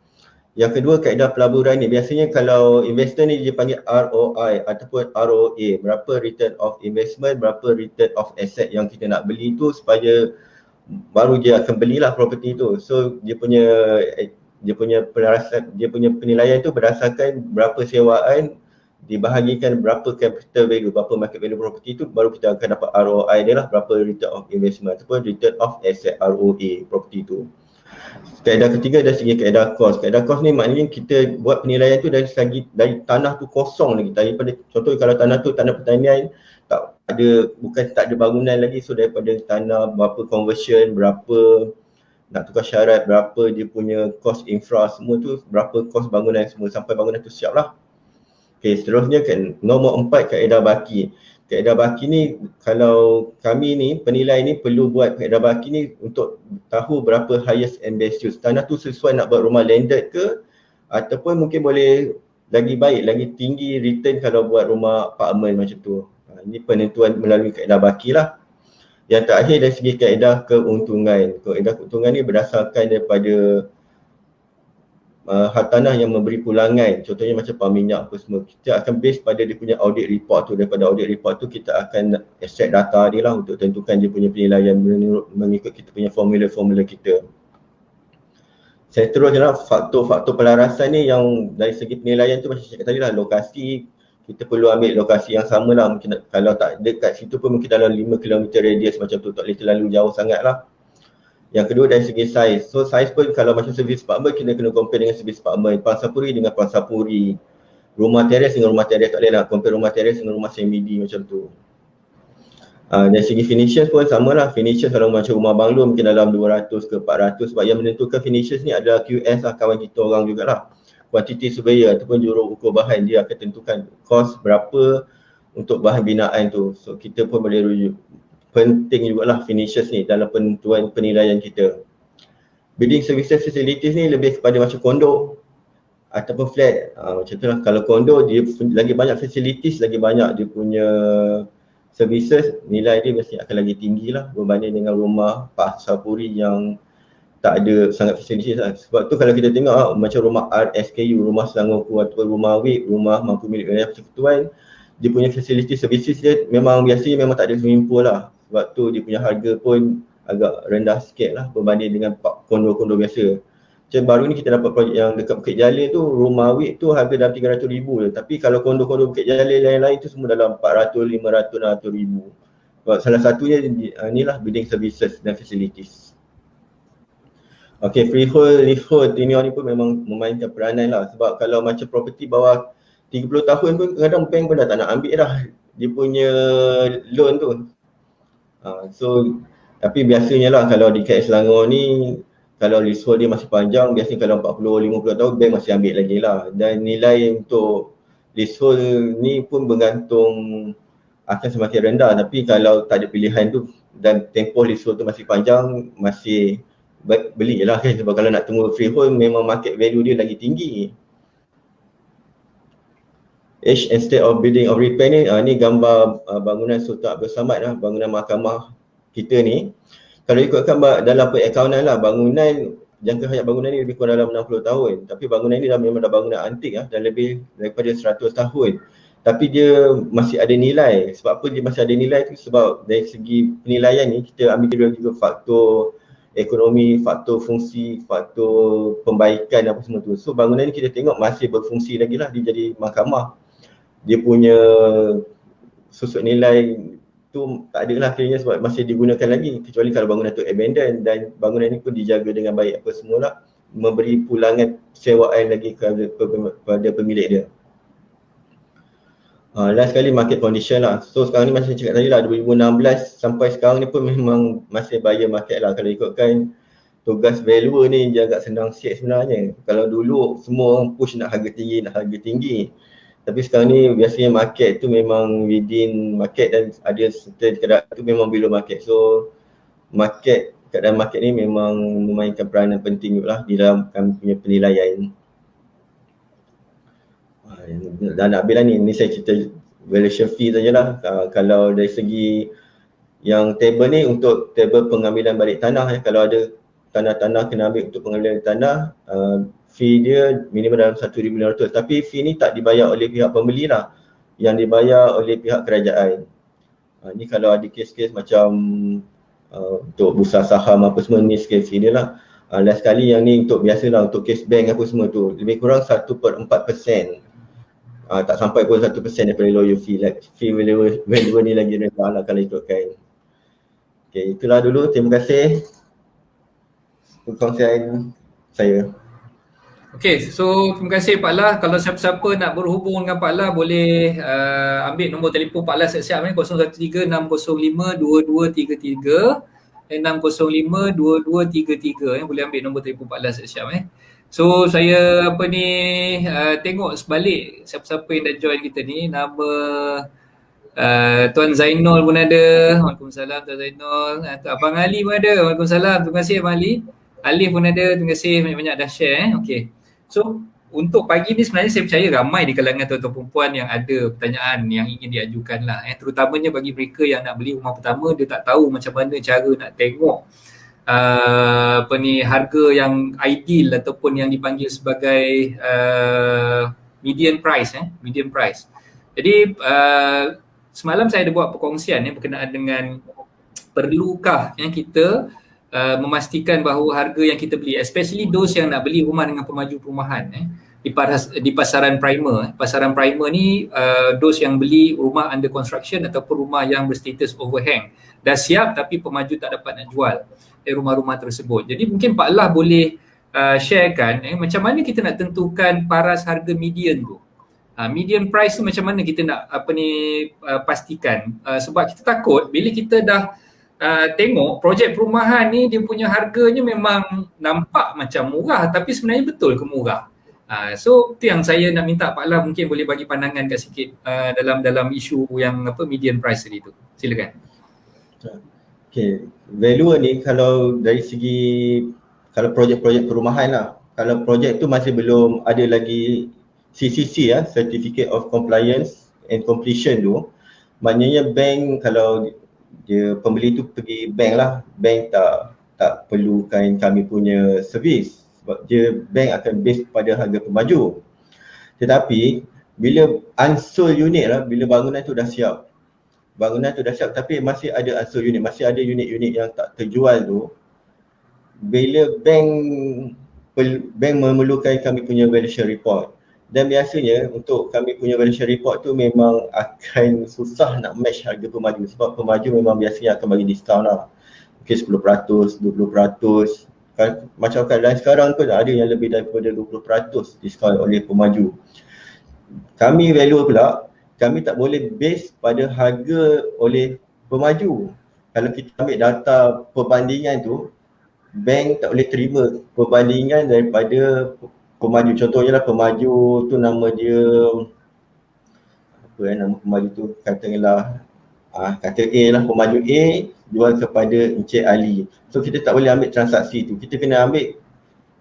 Yang kedua kaedah pelaburan ni, biasanya kalau investor ni dia panggil ROI ataupun ROA, berapa return of investment, berapa return of asset yang kita nak beli tu, supaya baru dia akan belilah properti tu. So dia punya penilaian tu berdasarkan berapa sewaan dibahagikan berapa capital value, berapa market value property tu, baru kita akan dapat ROI dia lah, berapa return of investment ataupun return of asset, ROA property tu. Kaedah ketiga dari segi kaedah cost. Kaedah cost ni maknanya kita buat penilaian tu dari tanah tu kosong lagi, daripada contoh kalau tanah tu tanah pertanian, tak ada bangunan lagi, so daripada tanah berapa conversion, berapa nak tukar syarat, berapa dia punya cost infra semua tu, berapa cost bangunan semua sampai bangunan tu siap lah. Okay, seterusnya kan nombor 4 kaedah baki. Kaedah baki ni, kalau kami ni penilai ni perlu buat kaedah baki ni untuk tahu berapa highest and best use. Tanah tu sesuai nak buat rumah landed ke, ataupun mungkin boleh lagi baik, lagi tinggi return kalau buat rumah apartment macam tu. Ini penentuan melalui kaedah baki lah. Yang terakhir dari segi kaedah keuntungan. Kaedah keuntungan ni berdasarkan daripada hartanah yang memberi pulangan. Contohnya macam pam minyak apa semua. Kita akan base pada dia punya audit report tu. Daripada audit report tu kita akan extract data dia lah untuk tentukan dia punya penilaian mengikut kita punya formula-formula kita. Saya teruskan lah faktor-faktor pelarasan ni yang dari segi penilaian tu macam saya kata tadi lah, lokasi. Kita perlu ambil lokasi yang sama lah, mungkin kalau tak dekat situ pun mungkin dalam 5 km radius macam tu, tak boleh terlalu jauh sangat lah. Yang kedua dari segi size, so size pun kalau macam servis apartment kita kena compare dengan servis apartment, pangsapuri dengan pangsapuri, rumah teres dengan rumah teres, tak boleh nak compare rumah teres dengan rumah semi-D macam tu. Dari segi finishes pun sama lah, finishes kalau macam rumah banglo mungkin dalam 200 ke 400, sebab yang menentukan finishes ni adalah QS lah, kawan kita orang jugalah. Kuantiti surveyor ataupun juru ukur bahan, dia akan tentukan kos berapa untuk bahan binaan tu. So kita pun boleh rujuk. Penting jugalah finishes ni dalam penentuan penilaian kita. Building services facilities ni lebih kepada macam kondo ataupun flat. Macam tu lah. Kalau kondo dia lagi banyak facilities, lagi banyak dia punya services, nilai dia mesti akan lagi tinggi lah berbanding dengan rumah pangsapuri yang tak ada sangat facilities lah. Sebab tu kalau kita tengok macam rumah RSKU, rumah Selangorku ataupun rumah WIP, rumah mampu milik wilayah persekutuan, dia punya facility services dia biasanya memang tak ada swimming pool lah. Sebab tu dia punya harga pun agak rendah sikit lah berbanding dengan kondo-kondo biasa. Macam baru ni kita dapat projek yang dekat Bukit Jalil tu, rumah WIP tu harga dalam 300,000 je. Tapi kalau kondo-kondo Bukit Jalil lain-lain tu semua dalam 400, 500, 600,000. Sebab salah satunya ni lah building services dan facilities. Okay, freehold, leasehold, tenure ni pun memang memainkan peranan lah. Sebab kalau macam property bawah 30 tahun pun kadang bank pun dah tak nak ambil dah dia punya loan tu. So, tapi biasanya lah kalau di KL Selangor ni, kalau leasehold dia masih panjang, biasanya kalau 40-50 tahun bank masih ambil lagi lah. Dan nilai untuk leasehold ni pun bergantung akan semakin rendah. Tapi kalau tak ada pilihan tu dan tempoh leasehold tu masih panjang, masih belilah kan. Sebab kalau nak tunggu freehold memang market value dia lagi tinggi. Age instead of building of repair ni gambar bangunan Sultan Abdul Samad lah, bangunan mahkamah kita ni. Kalau ikutkan dalam perakaunan lah, bangunan, jangka hayat bangunan ni lebih kurang dalam 60 tahun. Tapi bangunan ni memang dah bangunan antik lah, dan lebih daripada 100 tahun. Tapi dia masih ada nilai. Sebab apa dia masih ada nilai tu? Sebab dari segi penilaian ni kita ambil juga faktor ekonomi, faktor fungsi, faktor pembaikan apa semua tu. So bangunan ni kita tengok masih berfungsi lagi lah, dia jadi mahkamah. Dia punya susut nilai tu tak ada lah kiranya sebab masih digunakan lagi, kecuali kalau bangunan tu abandon dan bangunan ni pun dijaga dengan baik apa semua lah, memberi pulangan sewaan lagi kepada pemilik dia. Last sekali market condition lah. So sekarang ni macam saya cakap tadi lah, 2016 sampai sekarang ni pun memang masih buyer market lah. Kalau ikutkan tugas valuer ni dia agak senang sikit sebenarnya. Kalau dulu semua orang push nak harga tinggi. Tapi sekarang ni biasanya market tu memang within market dan ada certain keadaan tu memang below market. So keadaan market ni memang memainkan peranan penting lah di dalam kami punya penilaian. Dan nak habis lah ni saya cerita valuation fee sajalah. Kalau dari segi yang table ni untuk table pengambilan balik tanah, kalau ada tanah-tanah kena ambil untuk pengambilan tanah, fee dia minimum dalam 1,500. Tapi fee ni tak dibayar oleh pihak pembeli lah, yang dibayar oleh pihak kerajaan. Ni kalau ada kes-kes macam untuk bursa saham apa semua, ni scale fee dia lah. Last kali yang ni untuk biasalah untuk kes bank apa semua tu, lebih kurang 1/4%. Tak sampai pun 1% daripada lawyer fee. Fee valuer ni lagi rendah lah kalau ikutkan. Okay, itulah dulu. Terima kasih perkongsian saya. Okay, so terima kasih Pak Lah. Kalau siapa-siapa nak berhubung dengan Pak Lah boleh ambil nombor telefon Pak Lah siap-siap 013-605-2233 605-2233 boleh ambil nombor telefon Pak Lah siap-siap So saya tengok sebalik siapa-siapa yang dah join kita ni. Nama Tuan Zainul pun ada. Waalaikumsalam Tuan Zainul. Abang Ali pun ada. Waalaikumsalam. Terima kasih Abang Ali. Alif pun ada. Terima kasih banyak-banyak dah share. Okay. So untuk pagi ni sebenarnya saya percaya ramai di kalangan tuan-tuan perempuan yang ada pertanyaan yang ingin diajukan lah. Terutamanya bagi mereka yang nak beli rumah pertama, dia tak tahu macam mana cara nak tengok harga yang ideal ataupun yang dipanggil sebagai median price. Jadi semalam saya ada buat perkongsian berkenaan dengan perlukah kita memastikan bahawa harga yang kita beli, especially those yang nak beli rumah dengan pemaju perumahan di pasaran primer. Pasaran primer ni those yang beli rumah under construction ataupun rumah yang berstatus overhang, dah siap tapi pemaju tak dapat nak jual rumah-rumah tersebut. Jadi mungkin Pak Lah boleh sharekan macam mana kita nak tentukan paras harga median tu. Median price tu macam mana kita nak pastikan, sebab kita takut bila kita dah tengok projek perumahan ni dia punya harganya memang nampak macam murah tapi sebenarnya betul ke murah. So tu yang saya nak minta Pak Lah mungkin boleh bagi pandangan kat sikit dalam isu yang median price tadi tu. Silakan. Okay, valuer ni kalau dari segi kalau projek-projek perumahan lah, kalau projek tu masih belum ada lagi CCC Certificate of Compliance and Completion tu, maknanya bank kalau dia pembeli tu pergi bank lah, bank tak perlukan kami punya servis sebab dia bank akan base pada harga pemaju. Tetapi bila unsur unit lah, bila bangunan tu dah siap tapi masih ada unsur unit, masih ada unit-unit yang tak terjual tu, bila bank memerlukan kami punya valuation report. Dan biasanya untuk kami punya valuation report tu memang akan susah nak match harga pemaju sebab pemaju memang biasanya akan bagi diskaun lah. Mungkin 10%, 20%. Macam keadaan sekarang pun ada yang lebih daripada 20% diskaun oleh pemaju. Kami value pula, kami tak boleh base pada harga oleh pemaju. Kalau kita ambil data perbandingan tu, bank tak boleh terima perbandingan daripada pemaju. Contohnya lah pemaju tu nama dia apa nama pemaju tu, katakanlah kata A lah, pemaju A jual kepada Encik Ali. So kita tak boleh ambil transaksi tu. Kita kena ambil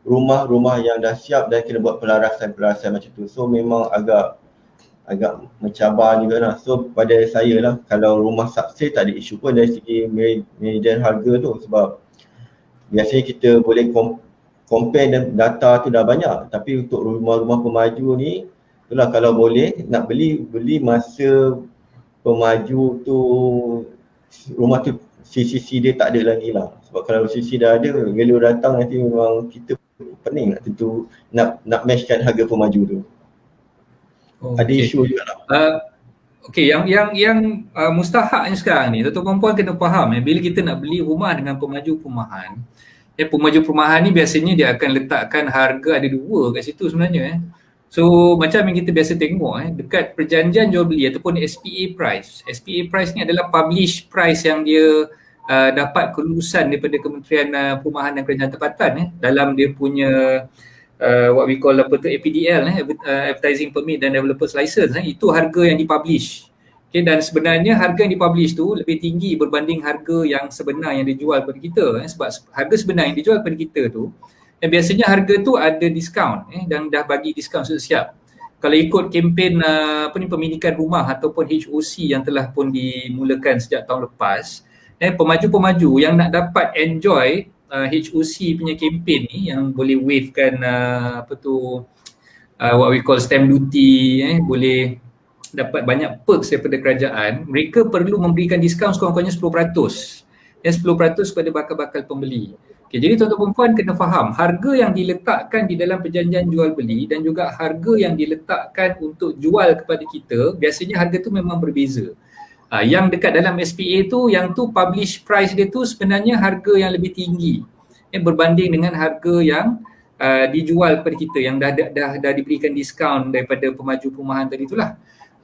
rumah-rumah yang dah siap dan kena buat pelarasan macam tu. So memang agak mencabar juga lah. So pada saya lah, kalau rumah subsale tak ada isu pun dari segi median harga tu, sebab biasanya kita boleh compare dan data tu dah banyak. Tapi untuk rumah-rumah pemaju ni, itulah kalau boleh nak beli masa pemaju tu rumah tu CCC dia tak ada lagi lah. Sebab kalau CCC dah ada, value datang nanti memang kita pening nak tentu nak matchkan harga pemaju tu. Ada isu juga lah. Okey, yang mustahaknya sekarang ni, tuan-tuan puan kena faham bila kita nak beli rumah dengan pemaju perumahan, pemaju perumahan ni biasanya dia akan letakkan harga ada dua kat situ sebenarnya. So macam yang kita biasa tengok dekat perjanjian jual beli ataupun SPA price. SPA price ni adalah published price yang dia dapat kelulusan daripada Kementerian Perumahan dan Kerajaan Tempatan dalam dia punya what we call APDL Advertising Permit dan Developers License. Itu harga yang dipublish. Okay, dan sebenarnya harga yang dipublish tu lebih tinggi berbanding harga yang sebenar yang dijual kepada kita sebab harga sebenar yang dijual kepada kita tu biasanya harga tu ada diskaun dan dah bagi diskaun sudah siap. Kalau ikut kempen pemilikan rumah ataupun HOC yang telah pun dimulakan sejak tahun lepas, pemaju-pemaju yang nak dapat enjoy HOC punya kempen ni yang boleh wavekan what we call stamp duty, boleh dapat banyak perks daripada kerajaan, mereka perlu memberikan diskaun sekurang-kurangnya 10%. 10% kepada bakal-bakal pembeli. Okay, jadi tuan-tuan perempuan kena faham harga yang diletakkan di dalam perjanjian jual beli dan juga harga yang diletakkan untuk jual kepada kita, biasanya harga tu memang berbeza. Yang dekat dalam SPA tu, yang tu publish price dia tu sebenarnya harga yang lebih tinggi berbanding dengan harga yang dijual kepada kita yang dah diberikan diskaun daripada pemaju perumahan tadi itulah.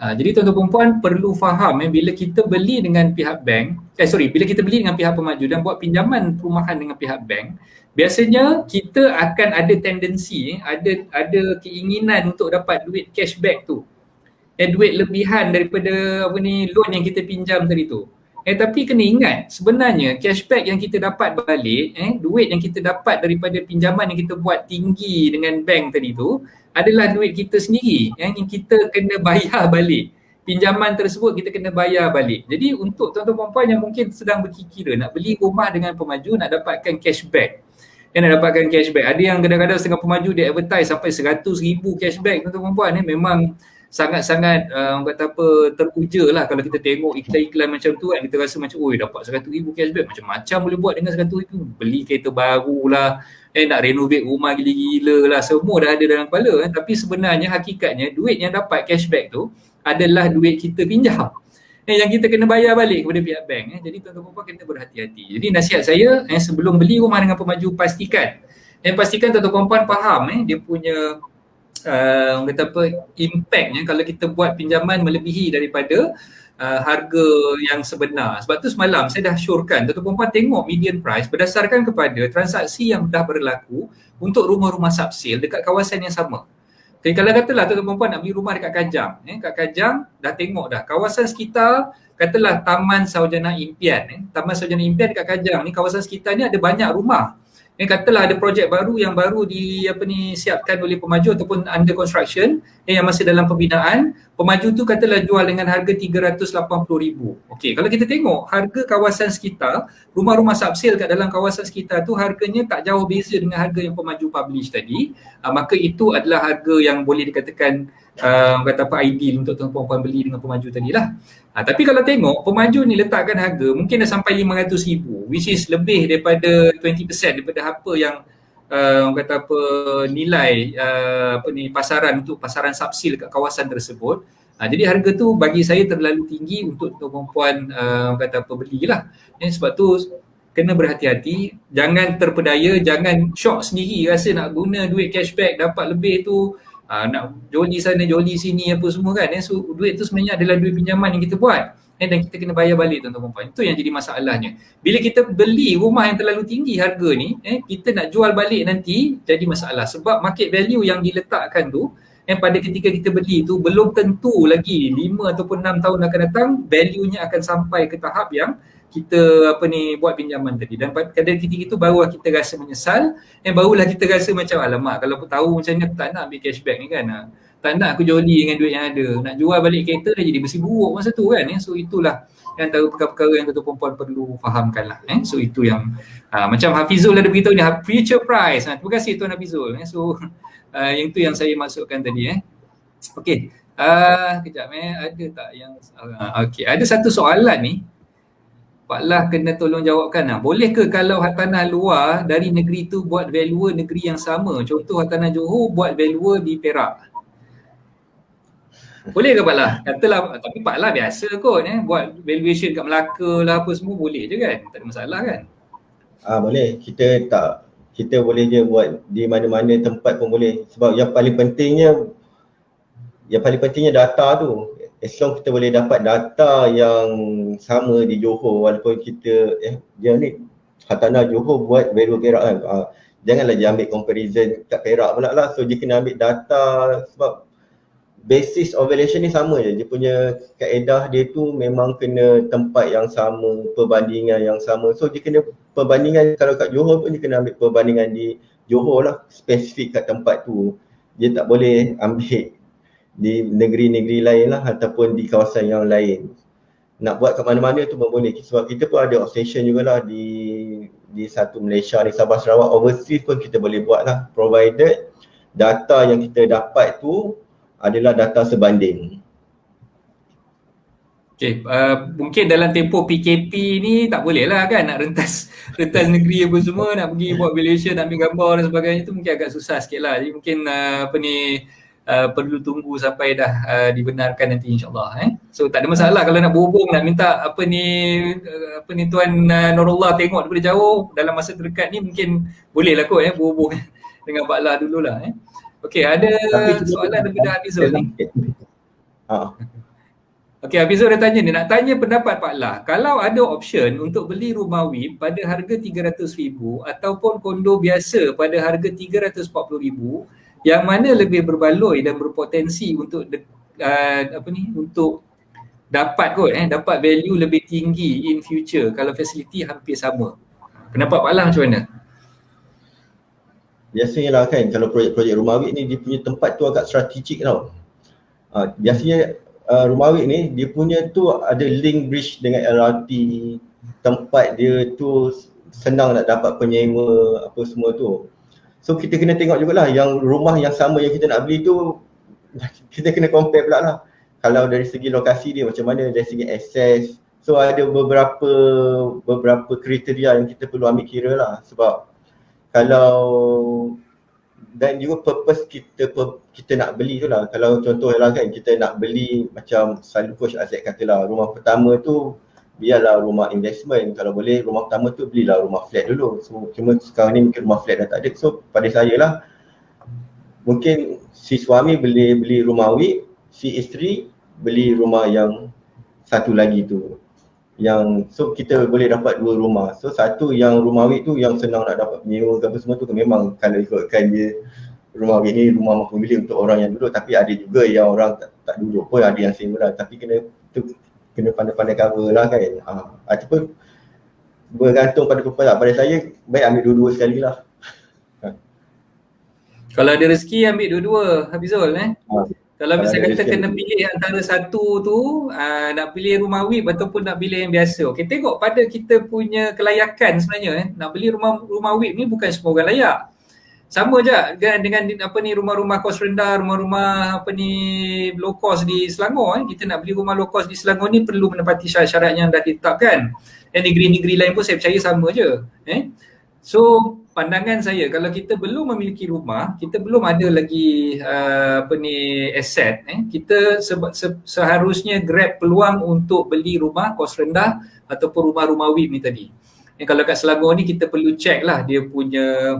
Jadi tuan-tuan perempuan perlu faham bila kita beli dengan pihak bank, bila kita beli dengan pihak pemaju dan buat pinjaman perumahan dengan pihak bank, biasanya kita akan ada tendensi, ada keinginan untuk dapat duit cashback tu. Duit lebihan daripada loan yang kita pinjam tadi tu. Tapi kena ingat, sebenarnya cashback yang kita dapat balik, duit yang kita dapat daripada pinjaman yang kita buat tinggi dengan bank tadi tu adalah duit kita sendiri yang kita kena bayar balik. Pinjaman tersebut kita kena bayar balik. Jadi untuk tuan-tuan puan yang mungkin sedang berkira nak beli rumah dengan pemaju nak dapatkan cashback. Nak dapatkan cashback. Ada yang kadang-kadang setengah pemaju dia advertise sampai 100,000 cashback tuan-tuan puan memang sangat-sangat teruja lah kalau kita tengok iklan-iklan macam tu kita rasa macam dapat 100,000 cashback, macam-macam boleh buat dengan 100,000, beli kereta baru lah, nak renovate rumah gila-gila lah, semua dah ada dalam kepala tapi sebenarnya hakikatnya duit yang dapat cashback tu adalah duit kita pinjam yang kita kena bayar balik kepada pihak bank. Jadi tuan-tuan kena berhati-hati. Jadi nasihat saya sebelum beli rumah dengan pemaju pastikan tuan-tuan faham dia punya impactnya kalau kita buat pinjaman melebihi daripada harga yang sebenar. Sebab tu semalam saya dah syorkan tuan-tuan perempuan tengok median price berdasarkan kepada transaksi yang dah berlaku untuk rumah-rumah subsale dekat kawasan yang sama. Okay, kalau katalah tuan-tuan perempuan nak beli rumah dekat Kajang, kat Kajang dah tengok dah kawasan sekitar, katalah Taman Sarjana Impian, Taman Sarjana Impian dekat Kajang ni, kawasan sekitar ni ada banyak rumah. Katalah ada projek baru yang baru siapkan oleh pemaju ataupun under construction yang masih dalam pembinaan, pemaju tu katalah jual dengan harga 380,000. Okey, kalau kita tengok harga kawasan sekitar, rumah-rumah subsale kat dalam kawasan sekitar tu harganya tak jauh beza dengan harga yang pemaju publish tadi, maka itu adalah harga yang boleh dikatakan ideal untuk tuan-tuan puan beli dengan pemaju tadilah. Tapi kalau tengok pemaju ni letakkan harga mungkin dah sampai 500,000, which is lebih daripada 20% daripada apa yang nilai pasaran untuk pasaran subsale kat kawasan tersebut. Jadi harga tu bagi saya terlalu tinggi untuk tuan-tuan puan belilah. Sebab tu kena berhati-hati, jangan terpedaya, jangan shock sendiri rasa nak guna duit cashback dapat lebih tu, nak joli sana joli sini apa semua kan. So duit tu sebenarnya adalah duit pinjaman yang kita buat, dan kita kena bayar balik tuan-tuan puan. Itu yang jadi masalahnya. Bila kita beli rumah yang terlalu tinggi harga ni, kita nak jual balik nanti jadi masalah, sebab market value yang diletakkan tu pada ketika kita beli tu belum tentu lagi 5 ataupun 6 tahun akan datang value-nya akan sampai ke tahap yang kita buat pinjaman tadi. Dan pada ketika itu barulah kita rasa menyesal, barulah kita rasa macam alamak, kalau aku tahu macam ni aku tak nak ambil cashback ni kan, tak nak aku joli dengan duit yang ada, nak jual balik kereta dah jadi bersih buruk masa tu kan. So itulah yang antara perkara-perkara yang tuan-tuan perempuan perlu fahamkan lah. So itu yang macam Hafizul ada beritahu ni, future price. Terima kasih Tuan Hafizul. So yang tu yang saya maksudkan tadi. Okey, kejap ada tak yang okey, ada satu soalan ni Pak Lah kena tolong jawabkan. Boleh ke kalau hartanah luar dari negeri tu buat valuer negeri yang sama? Contoh hartanah Johor buat valuer di Perak. Boleh ke Pak Lah? Katalah, tapi Pak Lah biasa kot buat valuation kat Melaka lah apa semua boleh je kan? Tak ada masalah kan? Boleh. Kita boleh je buat di mana-mana tempat pun boleh. Sebab yang paling pentingnya data tu. As long kita boleh dapat data yang sama di Johor, walaupun kita dia ni hartanah Johor buat value Perak kan. Janganlah dia ambil comparison kat Perak pula lah. So dia kena ambil data, sebab basis of valuation ni sama je. Dia punya kaedah dia tu memang kena tempat yang sama, perbandingan yang sama. So dia kena perbandingan, kalau kat Johor pun dia kena ambil perbandingan di Johor lah, spesifik kat tempat tu. Dia tak boleh ambil di negeri-negeri lain lah ataupun di kawasan yang lain. Nak buat kat mana-mana tu pun boleh, sebab kita pun ada obsession jugalah di satu Malaysia ni, Sabah Sarawak, overseas pun kita boleh buat lah, provided data yang kita dapat tu adalah data sebanding. Okay, mungkin dalam tempoh PKP ni tak boleh lah kan, nak rentas negeri apa semua, nak pergi buat valuation, nak ambil gambar dan sebagainya, tu mungkin agak susah sikit lah. Jadi mungkin perlu tunggu sampai dah dibenarkan nanti insyaAllah. So tak ada masalah kalau nak berhubung, nak minta Tuan Nurullah tengok daripada jauh dalam masa terdekat ni, mungkin boleh lah kot berhubung dengan Pak Lah dululah. Okey, ada soalan daripada Hafizul ni. Okey, Hafizul dah tanya ni, nak tanya pendapat Pak Lah. Kalau ada option untuk beli rumah WIP pada harga 300,000 ataupun kondo biasa pada harga 340,000, yang mana lebih berbaloi dan berpotensi untuk untuk dapat value lebih tinggi in future kalau fasiliti hampir sama? Pendapat Pak Lah macam mana? Biasanya lah kan, kalau projek-projek rumah WIP ni dia punya tempat tu agak strategik tau. Biasanya rumah WIP ni dia punya tu ada link bridge dengan LRT, tempat dia tu senang nak dapat penyewa apa semua tu. So kita kena tengok jugalah yang rumah yang sama yang kita nak beli tu, kita kena compare pula lah. Kalau dari segi lokasi dia macam mana, dari segi akses. So ada beberapa kriteria yang kita perlu ambil kira lah, sebab kalau, dan juga purpose kita nak beli tu lah. Kalau contohlah kan, kita nak beli macam selalu Coach Azek katalah, rumah pertama tu biarlah rumah investment. Kalau boleh rumah pertama tu belilah rumah flat dulu. So cuma sekarang ni mungkin rumah flat dah tak ada. So pada saya lah, mungkin si suami beli rumah WIP, si isteri beli rumah yang satu lagi tu. So kita boleh dapat dua rumah. So satu yang rumah WIP tu yang senang nak dapat penyewa ke apa semua tu, memang kalau ikutkan dia rumah WIP ni rumah mampu milik untuk orang yang duduk, tapi ada juga yang orang tak duduk pun ada yang sewa lah. Tapi kena pandai-pandai cover lah kan. Ataupun bergantung pada perempuan lah. Pada saya baik ambil dua-dua sekali lah. Kalau ada rezeki ambil dua-dua, Hafizul Kalau misalnya kata kena pilih antara satu tu, nak pilih rumah WIP ataupun nak pilih yang biasa. Okey, tengok pada kita punya kelayakan sebenarnya. Nak beli rumah WIP ni bukan semua orang layak. Sama je dengan rumah-rumah kos rendah, rumah-rumah low cost di Selangor. Kita nak beli rumah low cost di Selangor ni perlu menepati syarat-syarat yang dah ditetapkan. Dan negeri-negeri lain pun saya percaya sama je. So pandangan saya, kalau kita belum memiliki rumah, kita belum ada lagi aset, kita seharusnya grab peluang untuk beli rumah kos rendah ataupun rumah-rumah WIP ni tadi. Kalau kat Selangor ni kita perlu check lah dia punya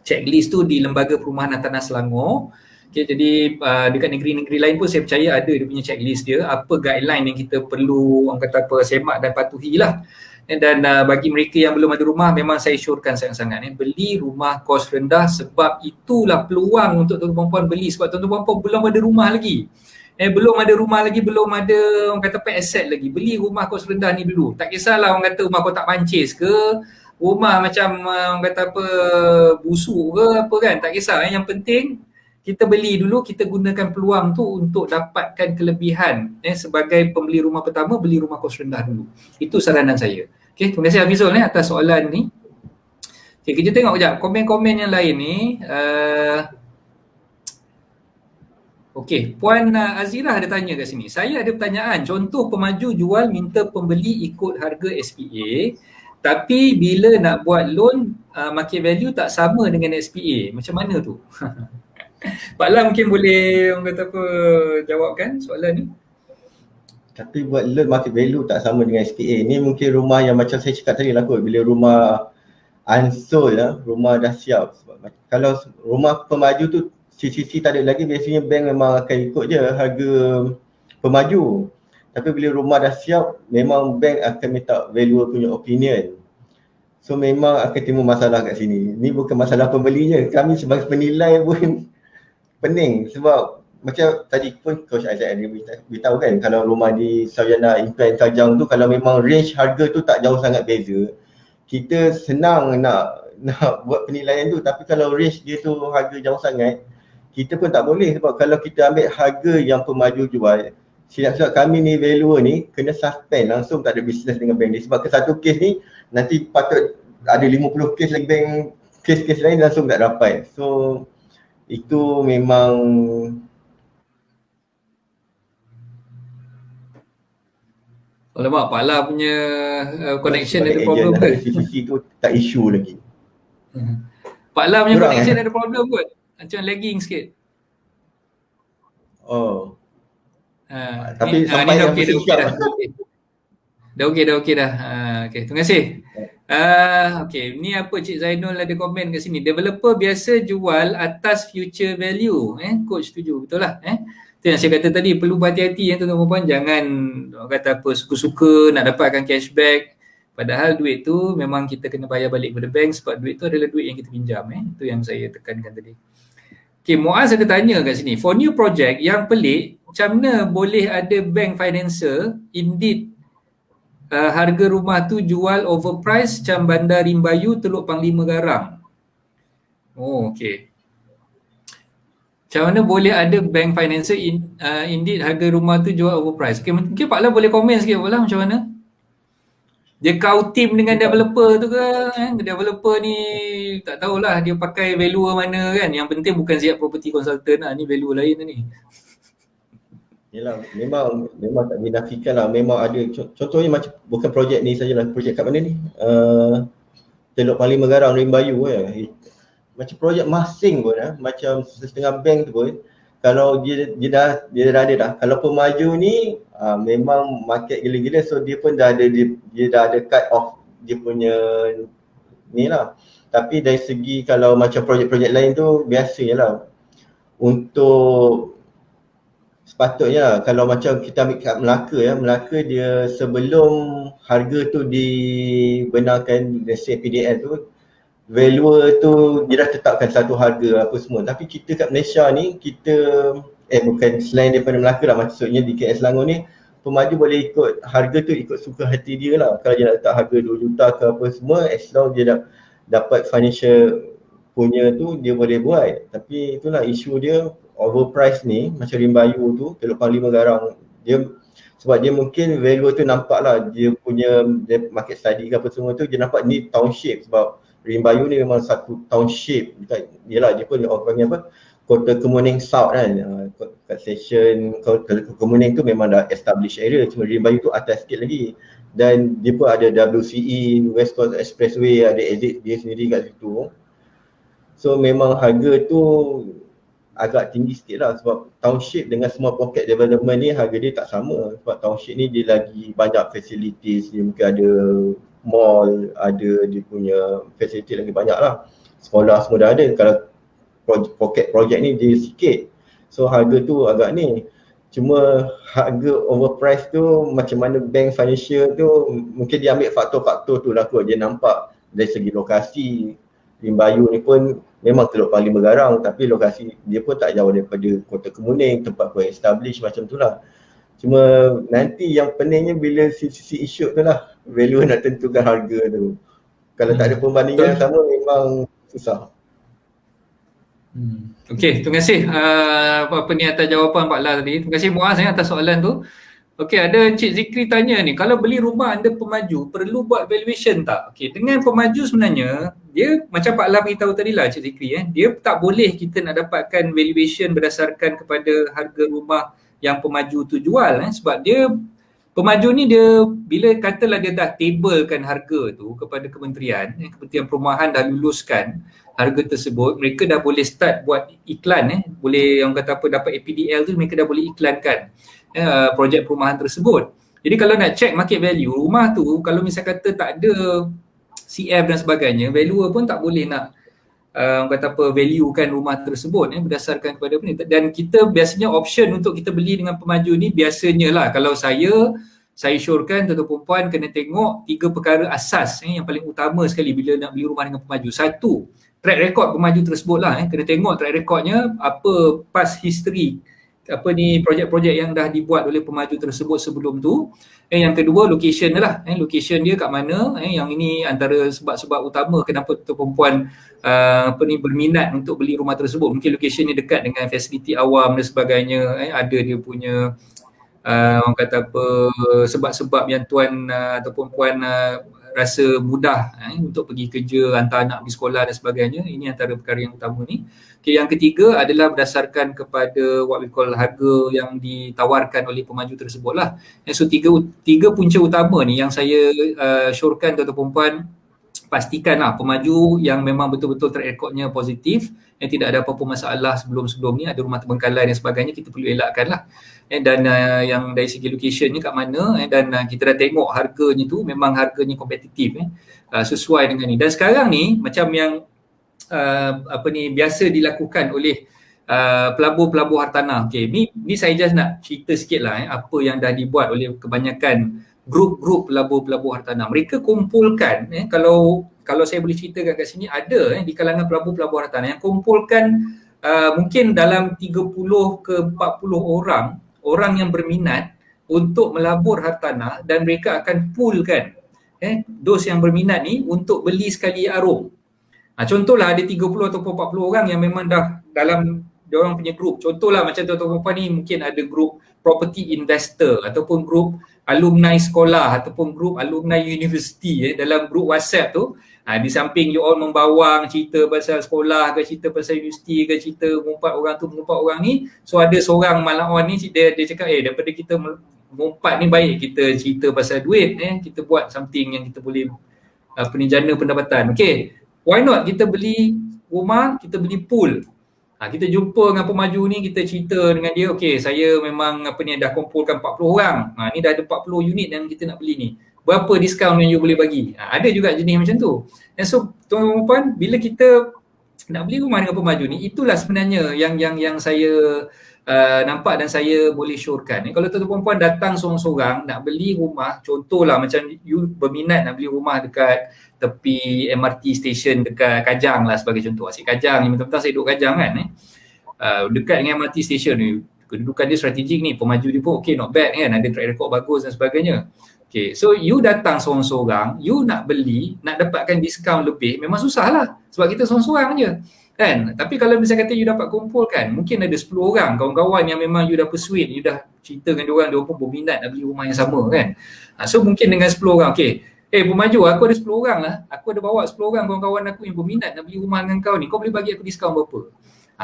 checklist tu di Lembaga Perumahan dan Tanah Selangor. Jadi dekat negeri-negeri lain pun saya percaya ada dia punya checklist dia, apa guideline yang kita perlu orang kata apa semak dan patuhi lah. Dan bagi mereka yang belum ada rumah, memang saya syorkan sangat-sangat beli rumah kos rendah, sebab itulah peluang untuk tuan-tuan perempuan beli, sebab tuan-tuan perempuan belum ada rumah lagi. Belum ada rumah lagi, belum ada orang kata apa aset lagi. Beli rumah kos rendah ni dulu. Tak kisahlah orang kata rumah kotak mancis ke, rumah macam orang kata apa busuk ke apa kan, tak kisah. Yang penting kita beli dulu, kita gunakan peluang tu untuk dapatkan kelebihan. Sebagai pembeli rumah pertama, beli rumah kos rendah dulu. Itu saranan saya. Okay, terima kasih Hafizul atas soalan ni. Okay, kita tengok sekejap komen-komen yang lain ni. Okey, Puan Azirah ada tanya kat sini. Saya ada pertanyaan, contoh pemaju jual minta pembeli ikut harga SPA, tapi bila nak buat loan market value tak sama dengan SPA. Macam mana tu? Pak Lam mungkin boleh orang kata apa jawabkan soalan ni. Tapi buat loan market value tak sama dengan SPA. Ni mungkin rumah yang macam saya cakap tadi lah kot, bila rumah unsold rumah dah siap. Sebab kalau rumah pemaju tu CCC tak ada lagi, biasanya bank memang akan ikut je harga pemaju. Tapi bila rumah dah siap, memang bank akan minta valuer punya opinion. So memang akan timbul masalah kat sini. Ni bukan masalah pembeli je, kami sebagai penilai pun pening. Sebab macam tadi pun Coach Isaac ada beritahu kan, kalau rumah di Sawyana Impian Kajang tu, kalau memang range harga tu tak jauh sangat beza, kita senang nak buat penilaian tu. Tapi kalau range dia tu harga jauh sangat, kita pun tak boleh. Sebab kalau kita ambil harga yang pemaju jual, silap-silap kami ni valuer ni kena suspend langsung, tak ada bisnes dengan bank ni. Sebab ke satu kes ni nanti patut ada 50 kes lagi, bank kes-kes lain langsung tak dapat. So itu memang Alamak, Pak Lam punya connection ada problem ke? CCC tu tak isu lagi. Pak Lam punya connection ada problem kot. Macam lagging sikit. Oh. Tapi sampai dah okey dah. Dah okey dah. Okey, terima kasih. Okey, ni apa Cik Zainul ada komen kat sini. Developer biasa jual atas future value. Coach setuju, betul lah. Itu yang saya kata tadi, perlu berhati-hati tuan-tuan puan, jangan kata apa suka-suka nak dapatkan cashback. Padahal duit tu memang kita kena bayar balik kepada bank, sebab duit tu adalah duit yang kita pinjam. Itu yang saya tekankan tadi. Okay, Muaz ada tanya kat sini. For new project yang pelik, macam mana boleh ada bank financer indeed harga rumah tu jual overprice macam Bandar Rimbayu, Teluk Panglima Garang. Oh, okay. Macam mana boleh ada bank financer indeed harga rumah tu jual overprice? Okay, mungkin Pak Lam boleh komen sikit Pak Lam, macam mana? Dia kau team dengan developer tu ke? Developer ni tak tahulah dia pakai valuer mana kan. Yang penting bukan Ziyad Property Consultant lah. Ni valuer lain ni. Yelah, memang tak dinafikan lah. Memang ada, contohnya macam bukan projek ni sajalah. Projek kat mana ni? Teluk Panglima Garang, Rimbayu macam projek masing pun macam setengah bank tu pun, kalau dia dah ada dah. Kalau pemaju ni memang market gila-gila, so dia pun dah ada dia dah ada cut off dia punya ni lah. Tapi dari segi kalau macam projek-projek lain tu biasalah, untuk sepatutnya kalau macam kita ambil kat Melaka Melaka dia sebelum harga tu dibenarkan PDL tu, valuer tu dia dah tetapkan satu harga apa semua. Tapi kita kat Malaysia ni, kita bukan selain daripada Melaka lah, maksudnya di KL Selangor ni, pemaju boleh ikut harga tu ikut suka hati dia lah. Kalau dia nak letak harga 2 juta ke apa semua, as long dia dah dapat financial punya tu, dia boleh buat. Tapi itulah isu dia, overprice ni macam Rimbayu tu, Teluk Panglima Garang, dia sebab dia mungkin value tu nampak lah dia punya market study ke apa semua tu, dia nampak ni township. Sebab Rimbayu ni memang satu township. Yelah, dia pun orang panggil apa, Kota Kemuning South kan. Kat section Kota Kemuning tu memang dah established area, cuma Rimbayu tu atas sikit lagi. Dan dia pun ada WCE, West Coast Expressway, ada exit dia sendiri kat situ. So memang harga tu agak tinggi sikit lah, sebab township dengan semua pocket development ni harga dia tak sama. Sebab township ni dia lagi banyak facilities, dia mungkin ada mall, ada dia punya fasiliti lagi banyak lah. Sekolah semua dah ada. Kalau pocket project ni dia sikit, so harga tu agak ni. Cuma harga overprice tu macam mana bank financial tu mungkin dia ambil faktor-faktor tu lah kot. Dia nampak dari segi lokasi Limbayu ni pun memang Teluk Panglima Garang, tapi lokasi dia pun tak jauh daripada Kota Kemuning, tempat pun establish macam tu lah. Cuma nanti yang peningnya bila sisi isu tu lah, value nak tentukan harga tu. Kalau tak ada perbandingan yang sama memang susah. Okey, terima kasih apa ni atas jawapan Pak La tadi. Terima kasih Muaz atas soalan tu. Okey, ada Encik Zikri tanya ni, kalau beli rumah anda pemaju, perlu buat valuation tak? Okey, dengan pemaju sebenarnya, dia macam Pak La beritahu tadi lah Encik Zikri, dia tak boleh kita nak dapatkan valuation berdasarkan kepada harga rumah yang pemaju tu jual, sebab dia, pemaju ni dia, bila katalah dia dah tablekan harga tu kepada kementerian, Kementerian Perumahan dah luluskan harga tersebut, mereka dah boleh start buat iklan, boleh yang kata apa dapat APDL tu, mereka dah boleh iklankan projek perumahan tersebut. Jadi kalau nak check market value rumah tu, kalau misal kata tak ada CF dan sebagainya, valuer pun tak boleh nak kata apa valuekan rumah tersebut berdasarkan kepada apa ni. Dan kita biasanya option untuk kita beli dengan pemaju ni biasanya lah, kalau saya syorkan tuan-tuan perempuan kena tengok 3 perkara asas yang paling utama sekali bila nak beli rumah dengan pemaju. Satu, track record pemaju tersebut lah, kena tengok track recordnya, apa past history apa ni projek-projek yang dah dibuat oleh pemaju tersebut sebelum tu. Yang kedua, location dia lah, location dia kat mana. Yang ini antara sebab-sebab utama kenapa perempuan apa ni berminat untuk beli rumah tersebut. Mungkin location ni dekat dengan fasiliti awam dan sebagainya, ada dia punya orang kata apa sebab-sebab yang tuan ataupun puan rasa mudah untuk pergi kerja, hantar anak pergi sekolah dan sebagainya. Ini antara perkara yang utama ni. Okay, yang ketiga adalah berdasarkan kepada what we call harga yang ditawarkan oleh pemaju tersebut lah. So tiga punca utama ni yang saya syorkan tuan-tuan perempuan, pastikanlah pemaju yang memang betul-betul track recordnya positif, yang tidak ada apa-apa masalah sebelum-sebelum ni, ada rumah terbengkalai dan sebagainya, kita perlu elakkan lah. Dan yang dari segi locationnya kat mana, dan kita dah tengok harganya tu memang harganya kompetitif, sesuai dengan ni. Dan sekarang ni macam yang apa ni biasa dilakukan oleh pelabur-pelabur hartanah. Okay, ni saya just nak cerita sikit lah apa yang dah dibuat oleh kebanyakan grup-grup pelabur-pelabur hartanah. Mereka kumpulkan, kalau saya boleh ceritakan kat sini, ada di kalangan pelabur-pelabur hartanah yang kumpulkan mungkin dalam 30 ke 40 orang yang berminat untuk melabur hartanah, dan mereka akan poolkan dos yang berminat ni untuk beli sekali arum. Contohlah ada 30 atau 40 orang yang memang dah dalam diorang punya grup. Contohlah macam tuan-tuan perempuan ni mungkin ada grup property investor ataupun grup alumni sekolah ataupun grup alumni universiti dalam grup WhatsApp tu. Di samping you all membawang cerita pasal sekolah ke, cerita pasal universiti ke, cerita mengumpat orang tu, mengumpat orang ni. So ada seorang malawan ni dia cakap daripada kita mengumpat ni baik kita cerita pasal duit, kita buat something yang kita boleh jana pendapatan. Okay, why not kita beli rumah, kita beli pool. Kita jumpa dengan pemaju ni, kita cerita dengan dia, okay saya memang dah kumpulkan 40 orang. Ni dah ada 40 unit yang kita nak beli ni. Berapa diskaun yang you boleh bagi? Ada juga jenis macam tu. And so tuan-tuan, bila kita nak beli rumah dengan pemaju ni, itulah sebenarnya yang saya nampak dan saya boleh syorkan. Kalau tuan-tuan perempuan datang seorang-seorang nak beli rumah, contohlah macam you berminat nak beli rumah dekat tepi MRT station dekat Kajang lah sebagai contoh. Asyik Kajang ni, betul-betul saya duduk Kajang kan, dekat dengan MRT station ni, kedudukan dia strategik ni, pemaju dia pun okay, not bad kan, ada track record bagus dan sebagainya. Okay, so you datang seorang-seorang, you nak beli, nak dapatkan diskaun lebih, memang susah lah sebab kita seorang-seorang je kan. Tapi kalau misalnya kata you dapat kumpulkan, mungkin ada 10 orang kawan-kawan yang memang you dah persuade, you dah cerita dengan diorang pun berminat nak beli rumah yang sama kan. So mungkin dengan 10 orang, okay, pemaju aku ada 10 orang lah, aku ada bawa 10 orang kawan-kawan aku yang berminat nak beli rumah dengan kau ni, kau boleh bagi aku diskaun berapa?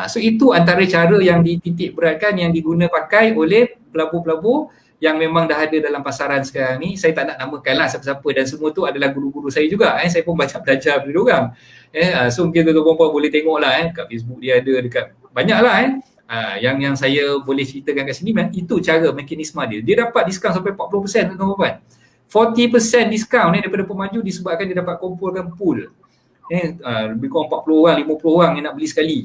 So itu antara cara yang dititik beratkan, yang diguna pakai oleh pelabur-pelabur yang memang dah ada dalam pasaran sekarang ni. Saya tak nak namakan lah siapa-siapa, dan semua tu adalah guru-guru saya juga. Saya pun baca belajar dari diorang. So mungkin tuan-tuan boleh tengok lah kat Facebook dia ada, dekat banyak lah yang saya boleh ceritakan kat sini. Itu cara mekanisme dia. Dia dapat diskaun sampai 40% tuan-tuan. 40% diskaun daripada pemaju disebabkan dia dapat kumpulkan pool. Lebih kurang 40 orang, 50 orang yang nak beli sekali.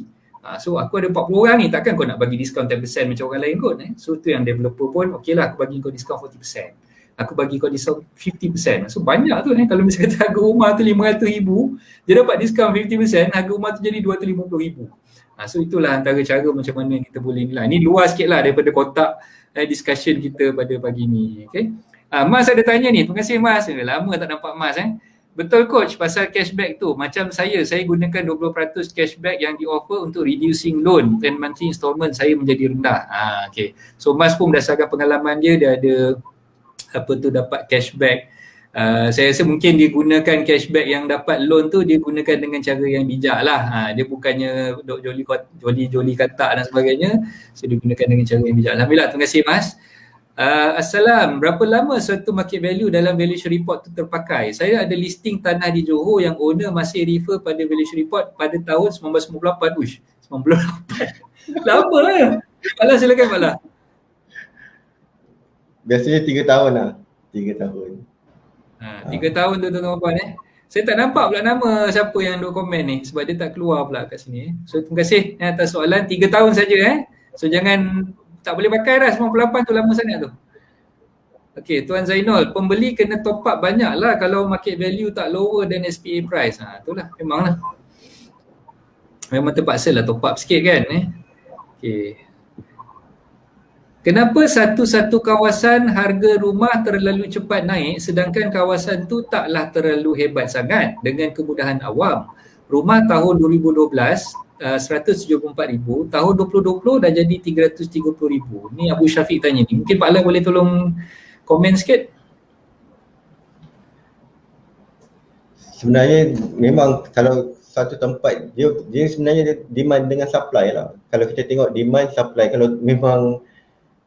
So aku ada 40 orang ni, takkan kau nak bagi diskaun 10% macam orang lain kot. So tu yang developer pun, okey lah aku bagi kau diskaun 40%. Aku bagi kau diskaun 50%. So banyak tu kalau misalnya kata harga rumah tu RM500,000, dia dapat diskaun 50%, harga rumah tu jadi RM250,000. So itulah antara cara macam mana kita boleh nilai. Ni luar sikit lah daripada kotak discussion kita pada pagi ni. Okay. Mas ada tanya ni, terima kasih Mas. Lama tak nampak Mas. Betul coach pasal cashback tu. Macam saya gunakan 20% cashback yang di-offer untuk reducing loan and monthly installment saya menjadi rendah. Okay. So Mas pun berdasarkan pengalaman dia ada dapat cashback. Saya rasa mungkin dia gunakan cashback yang dapat loan tu, dia gunakan dengan cara yang bijak lah. Dia bukannya joli katak dan sebagainya. So dia gunakan dengan cara yang bijak. Alhamdulillah, terima kasih Mas. Assalam, berapa lama suatu market value dalam valuation report tu terpakai? Saya ada listing tanah di Johor yang owner masih refer pada valuation report pada tahun 1998. Uish, 98. Lama lah. Bala silakan Bala. Biasanya 3 tahun lah. 3 tahun. 3 tahun tu tuan-tuan. Saya tak nampak pula nama siapa yang duk komen ni sebab dia tak keluar pula kat sini. So terima kasih atas soalan. 3 tahun saja. So jangan, tak boleh pakai dah 98 tu, lama sangat tu. Okey, Tuan Zainul, pembeli kena top up banyak lah kalau market value tak lower than SPA price. Itulah, memanglah. Memang terpaksa lah top up sikit kan. Okey. Kenapa satu-satu kawasan harga rumah terlalu cepat naik sedangkan kawasan tu taklah terlalu hebat sangat dengan kemudahan awam? Rumah tahun 2012 174,000, tahun 2020 dah jadi 330,000. Ni Abu Syafiq tanya ni. Mungkin Pak Alan boleh tolong komen sikit? Sebenarnya memang kalau satu tempat dia sebenarnya demand dengan supply lah. Kalau kita tengok demand supply, kalau memang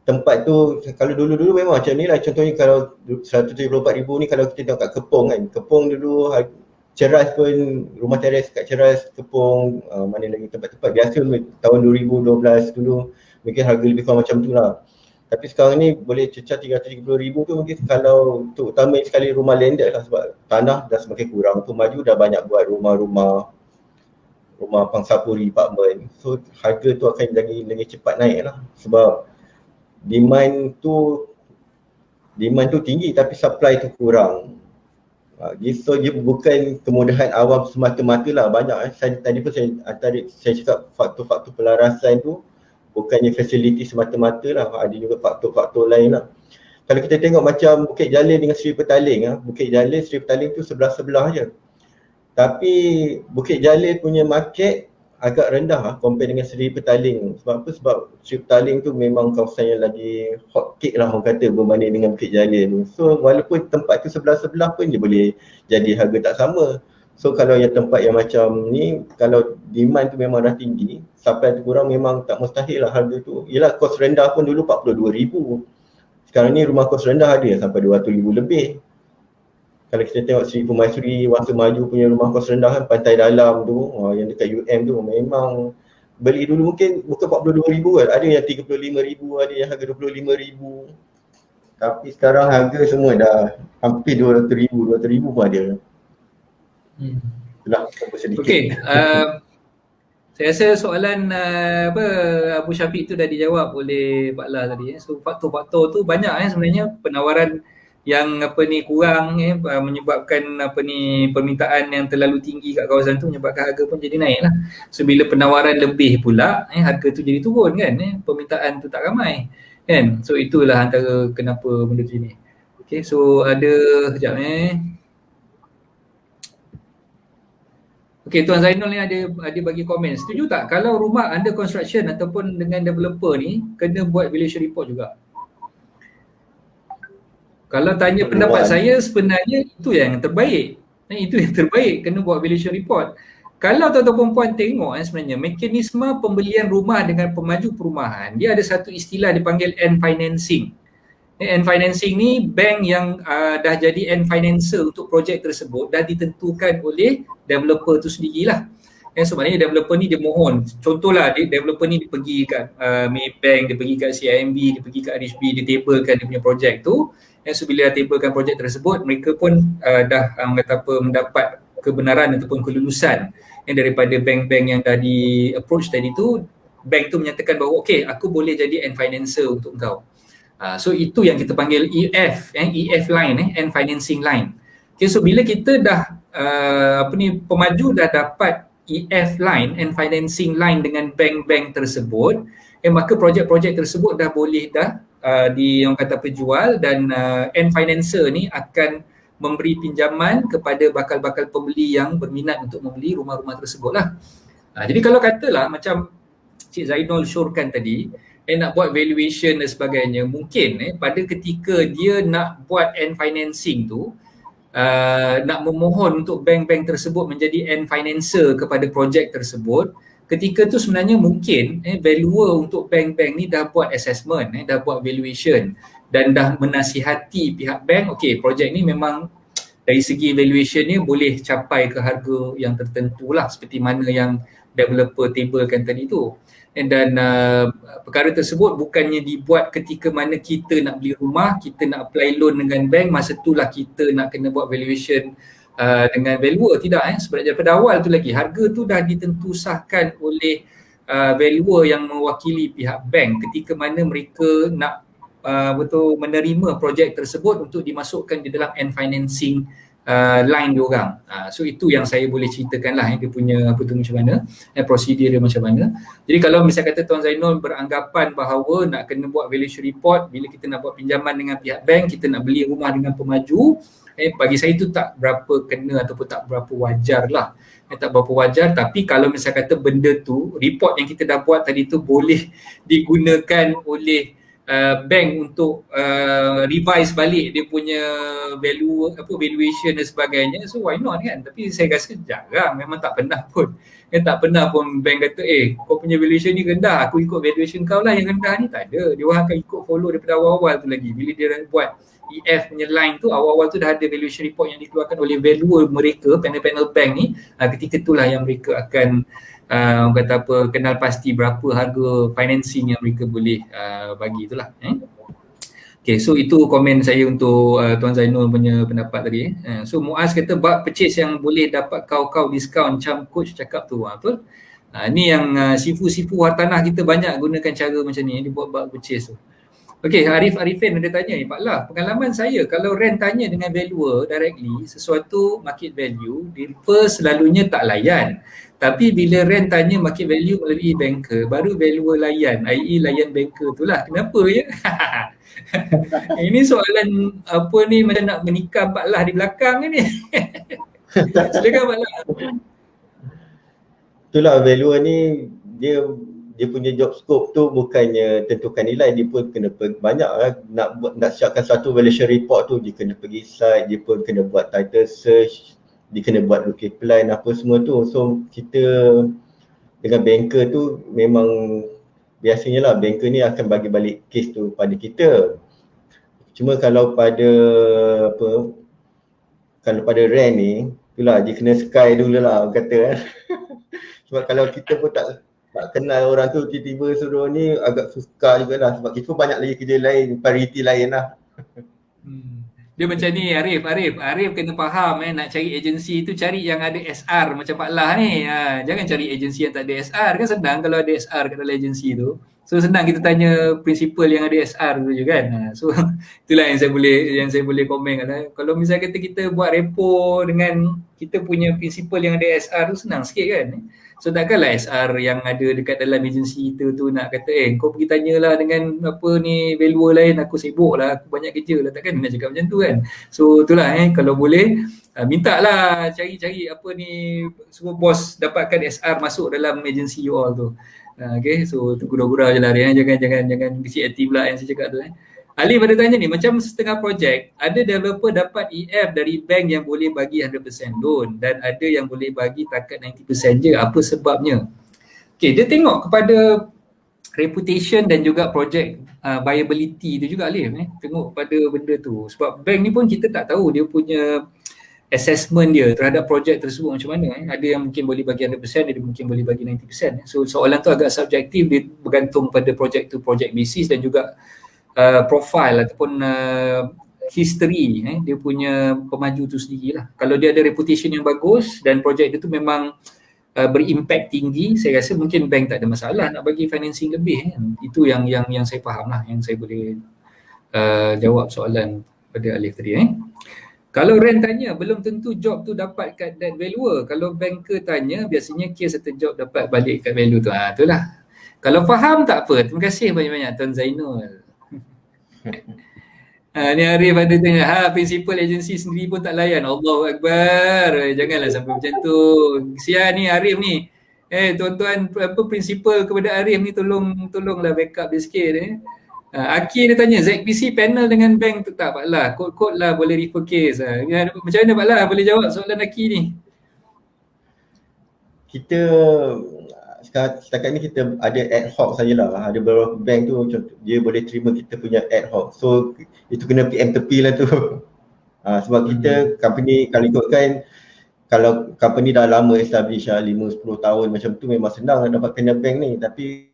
tempat tu, kalau dulu memang macam ni lah. Contohnya kalau 174,000 ni, kalau kita tengok kat Kepong kan, Kepong dulu Ceras pun, rumah teres kat Ceras, Kepong, mana lagi tempat-tempat biasa tahun 2012 dulu mungkin harga lebih kurang macam tu lah. Tapi sekarang ni boleh cecah 330,000 tu mungkin kalau terutama sekali rumah landed lah, sebab tanah dah semakin kurang. Maju dah banyak buat rumah pangsapuri, apartment. So harga tu akan lagi cepat naik lah sebab demand tu tinggi tapi supply tu kurang. So dia bukan kemudahan awam semata-mata lah, banyak tadi pun saya cakap faktor-faktor pelarasan tu bukannya fasiliti semata-mata lah, ada juga faktor-faktor lain lah. Kalau kita tengok macam Bukit Jalil dengan Seri Petaling, Bukit Jalil, Seri Petaling tu sebelah-sebelah je. Tapi Bukit Jalil punya market agak rendah compare dengan Seri Petaling. Sebab apa? Sebab Seri Petaling tu memang kawasan yang lagi hot cake lah orang kata berbanding dengan Bukit Jalil. So walaupun tempat tu sebelah-sebelah pun dia boleh jadi harga tak sama. So kalau yang tempat yang macam ni, kalau demand tu memang dah tinggi, supply tu kurang, memang tak mustahil lah harga tu. Yelah, kos rendah pun dulu 42,000. Sekarang ni rumah kos rendah ada sampai 200,000 lebih. Kalau kita tengok Seri Permaisuri, Wangsa Maju punya rumah kos rendah kan, Pantai Dalam tu, yang dekat UM tu, memang beli dulu mungkin bukan 42,000 kan, ada yang 35,000, ada yang harga 25,000. Tapi sekarang harga semua dah hampir 200,000 pun ada. Itulah sedikit. Okey, saya rasa soalan Abu Syafiq tu dah dijawab oleh Pak La tadi. So faktor-faktor tu banyak sebenarnya, penawaran yang kurang menyebabkan permintaan yang terlalu tinggi kat kawasan tu menyebabkan harga pun jadi naik lah. So bila penawaran lebih pula harga tu jadi turun kan, permintaan tu tak ramai kan. So itulah antara kenapa benda tu ni. Okay, so ada sekejap Okay, Tuan Zainul ni ada bagi komen. Setuju tak kalau rumah under construction ataupun dengan developer ni kena buat valuation report juga? Kalau tanya pendapat saya, sebenarnya itu yang terbaik. Itu yang terbaik, kena buat valuation report. Kalau tuan-tuan perempuan tengok sebenarnya mekanisme pembelian rumah dengan pemaju perumahan, dia ada satu istilah dipanggil end financing. End financing ni bank yang dah jadi end financer untuk projek tersebut dah ditentukan oleh developer tu sendirilah. Sebenarnya developer ni dia mohon, contohlah developer ni dia pergi kat Maybank, dia pergi kat CIMB, dia pergi kat RHB, dia tablekan dia punya projek tu. So bila dah tablekan projek tersebut, mereka pun dah mendapat kebenaran ataupun kelulusan daripada bank-bank yang dah di approach tadi tu. Bank tu menyatakan bahawa okay, aku boleh jadi end financer untuk kau. So itu yang kita panggil EF, EF line, end financing line. Okay, so bila kita dah pemaju dah dapat EF line, end financing line dengan bank-bank tersebut, maka projek-projek tersebut dah boleh orang kata jual, dan end financer ni akan memberi pinjaman kepada bakal-bakal pembeli yang berminat untuk membeli rumah-rumah tersebut lah. Jadi kalau katalah macam Cik Zainul syorkan tadi, nak buat valuation dan sebagainya, mungkin pada ketika dia nak buat end financing tu, nak memohon untuk bank-bank tersebut menjadi end financer kepada projek tersebut, ketika tu sebenarnya mungkin valuer untuk bank-bank ni dah buat assessment, dah buat valuation dan dah menasihati pihak bank, okey, projek ni memang dari segi valuation ni boleh capai ke harga yang tertentu lah, seperti mana yang developer tablekan tadi tu. Dan perkara tersebut bukannya dibuat ketika mana kita nak beli rumah, kita nak apply loan dengan bank, masa itulah kita nak kena buat valuation dengan valuer. Tidak, sebab daripada awal tu lagi harga tu dah ditentu sahkan oleh valuer yang mewakili pihak bank ketika mana mereka nak betul menerima projek tersebut untuk dimasukkan di dalam end financing line diorang. So itu yang saya boleh ceritakan lah, dia punya apa tu macam mana, prosedur dia macam mana. Jadi kalau misalnya kata Tuan Zainul beranggapan bahawa nak kena buat valuation report bila kita nak buat pinjaman dengan pihak bank, kita nak beli rumah dengan pemaju, bagi saya itu tak berapa kena ataupun tak berapa wajar lah. Tak berapa wajar, tapi kalau misalnya kata benda tu, report yang kita dah buat tadi tu boleh digunakan oleh bank untuk revise balik dia punya valuation dan sebagainya, so why not kan. Tapi saya rasa jarang, memang tak pernah pun bank kata kau punya valuation ni rendah, aku ikut valuation kau lah yang rendah ni. Tak ada, dia orang akan ikut follow daripada awal-awal tu lagi. Bila dia buat EF punya line tu, awal-awal tu dah ada valuation report yang dikeluarkan oleh valuer mereka, panel-panel bank ni. Ketika itulah yang mereka akan kenal pasti berapa harga financing yang mereka boleh bagi itulah. Okay, so itu komen saya untuk Tuan Zainul punya pendapat tadi. So Muaz kata bab purchase yang boleh dapat kau diskaun macam coach cakap tu, betul? Ni yang sifu-sifu hartanah kita banyak gunakan cara macam ni, dia buat bab purchase tu. Okay, Arifin ada tanya ni, Pak Lah, pengalaman saya kalau rent tanya dengan valuer directly sesuatu market value, dia first selalunya tak layan. Tapi bila rent tanya market value melalui banker, baru valuer layan, i.e. layan banker tu lah. Kenapa ya? Ini soalan apa ni, macam nak menikam Pak Lah di belakang ni. Silakan Pak Lah. Itulah valuer ni, dia punya job scope tu bukannya tentukan nilai, dia pun kena banyak lah. Nak siapkan satu valuation report tu, dia kena pergi site, dia pun kena buat title search, dia kena buat looking plan apa semua tu. So kita dengan banker tu memang biasanya lah banker ni akan bagi balik case tu pada kita. Cuma kalau pada rent ni, itulah dia kena sky dulu lah orang kata kan. Sebab kalau kita pun tak kenal orang tu, tiba-tiba suruh ni agak susah jugalah, sebab kita pun banyak lagi kerja lain, priority lain lah. Dia macam ni Arif kena faham nak cari agensi tu, cari yang ada SR macam Pak Lah ni. Jangan cari agensi yang tak ada SR, kan senang kalau ada SR kat dalam agensi tu. So senang kita tanya principal yang ada SR tu je kan. So itulah yang saya boleh komen kan. Kalau misalnya kita buat repo dengan kita punya principal yang ada SR tu, senang sikit kan. So takkanlah SR yang ada dekat dalam agensi kita tu nak kata kau pergi tanyalah dengan apa ni valuer lain, aku sibuk lah, aku banyak kerja lah. Takkan nak cakap macam tu kan. So itulah kalau boleh mintalah cari apa ni, semua bos dapatkan SR masuk dalam agensi you all tu. Okay, so tu gurau-gurau je lah dia. Jangan kecil hati pula yang saya cakap tu. Ali pada tanya ni, macam setengah projek, ada developer dapat EF dari bank yang boleh bagi 100% loan dan ada yang boleh bagi takat 90% je. Apa sebabnya? Okay, dia tengok kepada reputation dan juga projek viability tu juga Alif. Tengok pada benda tu. Sebab bank ni pun kita tak tahu dia punya assessment dia terhadap projek tersebut macam mana. Ada yang mungkin boleh bagi 100%, ada mungkin boleh bagi 90%. So soalan tu agak subjektif, dia bergantung pada projek tu projek basis dan juga profile ataupun history dia punya pemaju tu sendiri lah. Kalau dia ada reputation yang bagus dan projek dia tu memang berimpact tinggi, saya rasa mungkin bank tak ada masalah nak bagi financing lebih. Itu yang saya faham lah, yang saya boleh jawab soalan pada Alif tadi. Kalau rent tanya, belum tentu job tu dapat kat that valuer. Kalau banker tanya, biasanya case satu job dapat balik kat value tu. Itulah. Kalau faham tak apa. Terima kasih banyak-banyak Tuan Zainul. Ni Arif ada tanya, principal agency sendiri pun tak layan. Allahu Akbar. Janganlah sampai macam tu. Kesian ni Arif ni. Tuan-tuan principal kepada Arif ni tolonglah backup dia sikit. Akir dia tanya, ZPC panel dengan bank tu tak Pak Lah? Kod-kod lah boleh refer case. Macam mana Pak Lah boleh jawab soalan Akir ni? Kita setakat ni kita ada ad hoc sajalah. Ada beberapa bank tu dia boleh terima kita punya ad hoc. So itu kena PM tepi lah tu. Sebab kita company kalau ikutkan, kalau company dah lama establish 5-10 tahun macam tu memang senang nak dapat kena bank ni. Tapi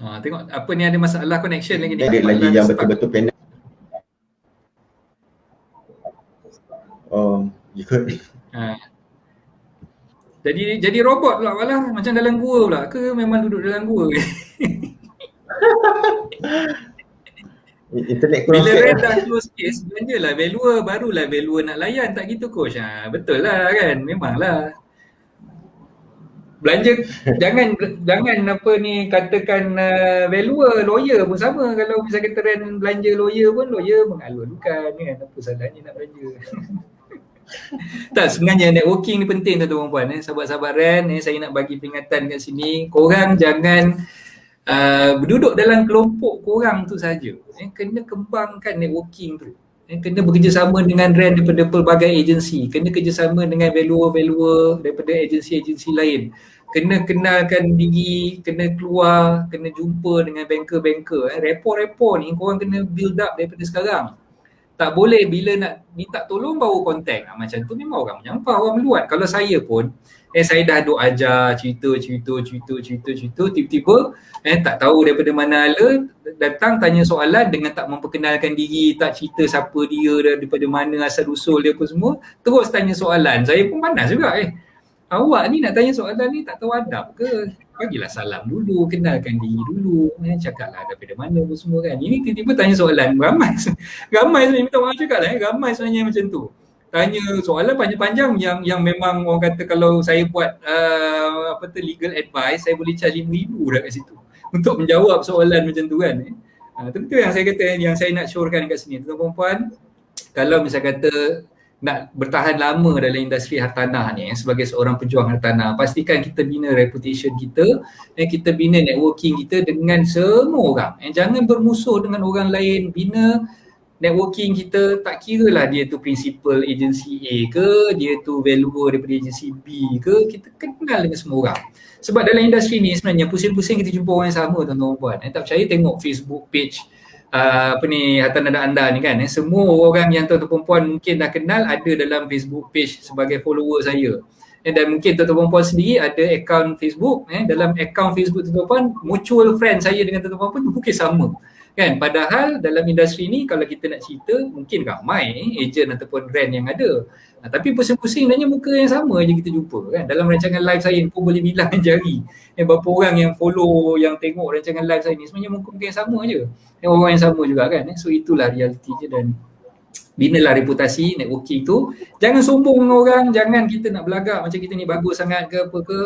tengok apa ni ada masalah connection lagi ni. Ada lagi yang betul-betul panel. Ikut. Jadi robot pula malah macam dalam gua pula ke memang duduk dalam gua? Internet kurang bila set. rent dah close case, belanjalah valuer, barulah valuer nak layan, tak gitu coach. Betul lah kan, memanglah. Belanja jangan apa ni katakan valuer, lawyer pun sama. Kalau misalnya kata rent belanja lawyer pun, lawyer mengalu-alukan kan, apa salahnya nak belanja. Tak, sebenarnya networking ni penting tuan-tuan puan. Sahabat-sahabat rent, saya nak bagi peringatan kat sini, korang jangan berduduk dalam kelompok korang tu saja. Kena kembangkan networking tu. Kena bekerjasama dengan rent daripada pelbagai agensi, kena kerjasama dengan valuer-valuer daripada agensi-agensi lain, kena kenalkan diri, kena keluar, kena jumpa dengan banker-banker. Rapport-rapport ni korang kena build up daripada sekarang. Tak boleh bila nak minta tolong baru kontak. Macam tu memang orang menyampah, orang meluat. Kalau saya pun, saya dah duk ajar cerita, tiba-tiba tak tahu daripada mana ala, datang tanya soalan dengan tak memperkenalkan diri, tak cerita siapa dia, daripada mana asal usul dia apa semua, terus tanya soalan. Saya pun panas juga. Awak ni nak tanya soalan ni tak tahu adab ke? Bagilah salam dulu, kenalkan diri dulu, cakaplah daripada mana apa semua kan. Ini tiba-tiba tanya soalan, ramai sebenarnya, minta maaf cakap lah, ramai sebenarnya macam tu. Tanya soalan panjang-panjang yang memang orang kata kalau saya buat legal advice, saya boleh charge RM5,000 dah kat situ untuk menjawab soalan macam tu kan. Itu yang saya kata, yang saya nak syorkan kat sini, tuan-tuan perempuan, kalau misalnya kata nak bertahan lama dalam industri hartanah ni sebagai seorang pejuang hartanah, pastikan kita bina reputation kita dan kita bina networking kita dengan semua orang. Jangan bermusuh dengan orang lain, bina networking kita, tak kira lah dia tu principal agency A ke, dia tu valuer daripada agency B ke, kita kenal dengan semua orang. Sebab dalam industri ni sebenarnya pusing-pusing kita jumpa orang yang sama tuan-tuan puan. Tak percaya tengok Facebook page hartanah dan anda ni kan. Semua orang yang tuan-tuan perempuan mungkin dah kenal ada dalam Facebook page sebagai follower saya. Dan mungkin tuan-tuan perempuan sendiri ada account Facebook. Dalam account Facebook tuan-tuan perempuan, mutual friend saya dengan tuan-tuan perempuan mungkin sama. Kan, padahal dalam industri ni kalau kita nak cerita mungkin ramai ejen ataupun brand yang ada. Tapi pusing-pusing sebenarnya muka yang sama je kita jumpa kan. Dalam rancangan live saya pun boleh bilang jari. Berapa orang yang follow, yang tengok rancangan live saya ni sebenarnya muka yang sama je. Orang yang sama juga kan. So itulah realiti je, dan binalah reputasi, networking tu. Jangan sombong dengan orang, jangan kita nak belagak macam kita ni bagus sangat ke apa ke,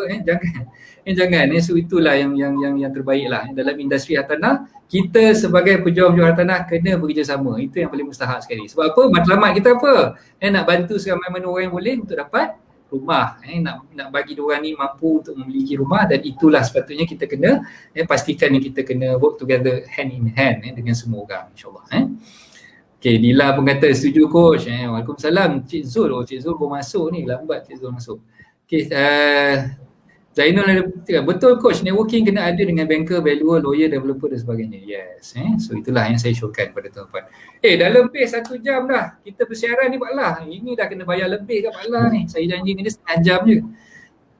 jangan. So itulah yang terbaik lah dalam industri hartanah. Kita sebagai pejuang-pejuang hartanah kena bekerjasama. Itu yang paling mustahak sekali. Sebab apa? Matlamat kita apa? Nak bantu seramai mana orang yang boleh untuk dapat rumah. Nak bagi diorang ni mampu untuk memiliki rumah, dan itulah sepatutnya kita kena pastikan yang kita kena work together hand in hand dengan semua orang, insyaAllah. Okay, Dila pun kata setuju coach. Waalaikumsalam Cik Zul. Cik Zul baru masuk ni, lambat Cik Zul masuk. Okay, Zainul ada buktikan. Betul coach, networking kena ada dengan banker, valuer, lawyer, developer dan sebagainya. Yes. So itulah yang saya showkan pada tuan-tuan. Dah lebih 1 jam dah. Kita bersiaran ni Pak Lah. Ini dah kena bayar lebih kat Pak Lah ni. Saya janji dengan dia setengah jam je.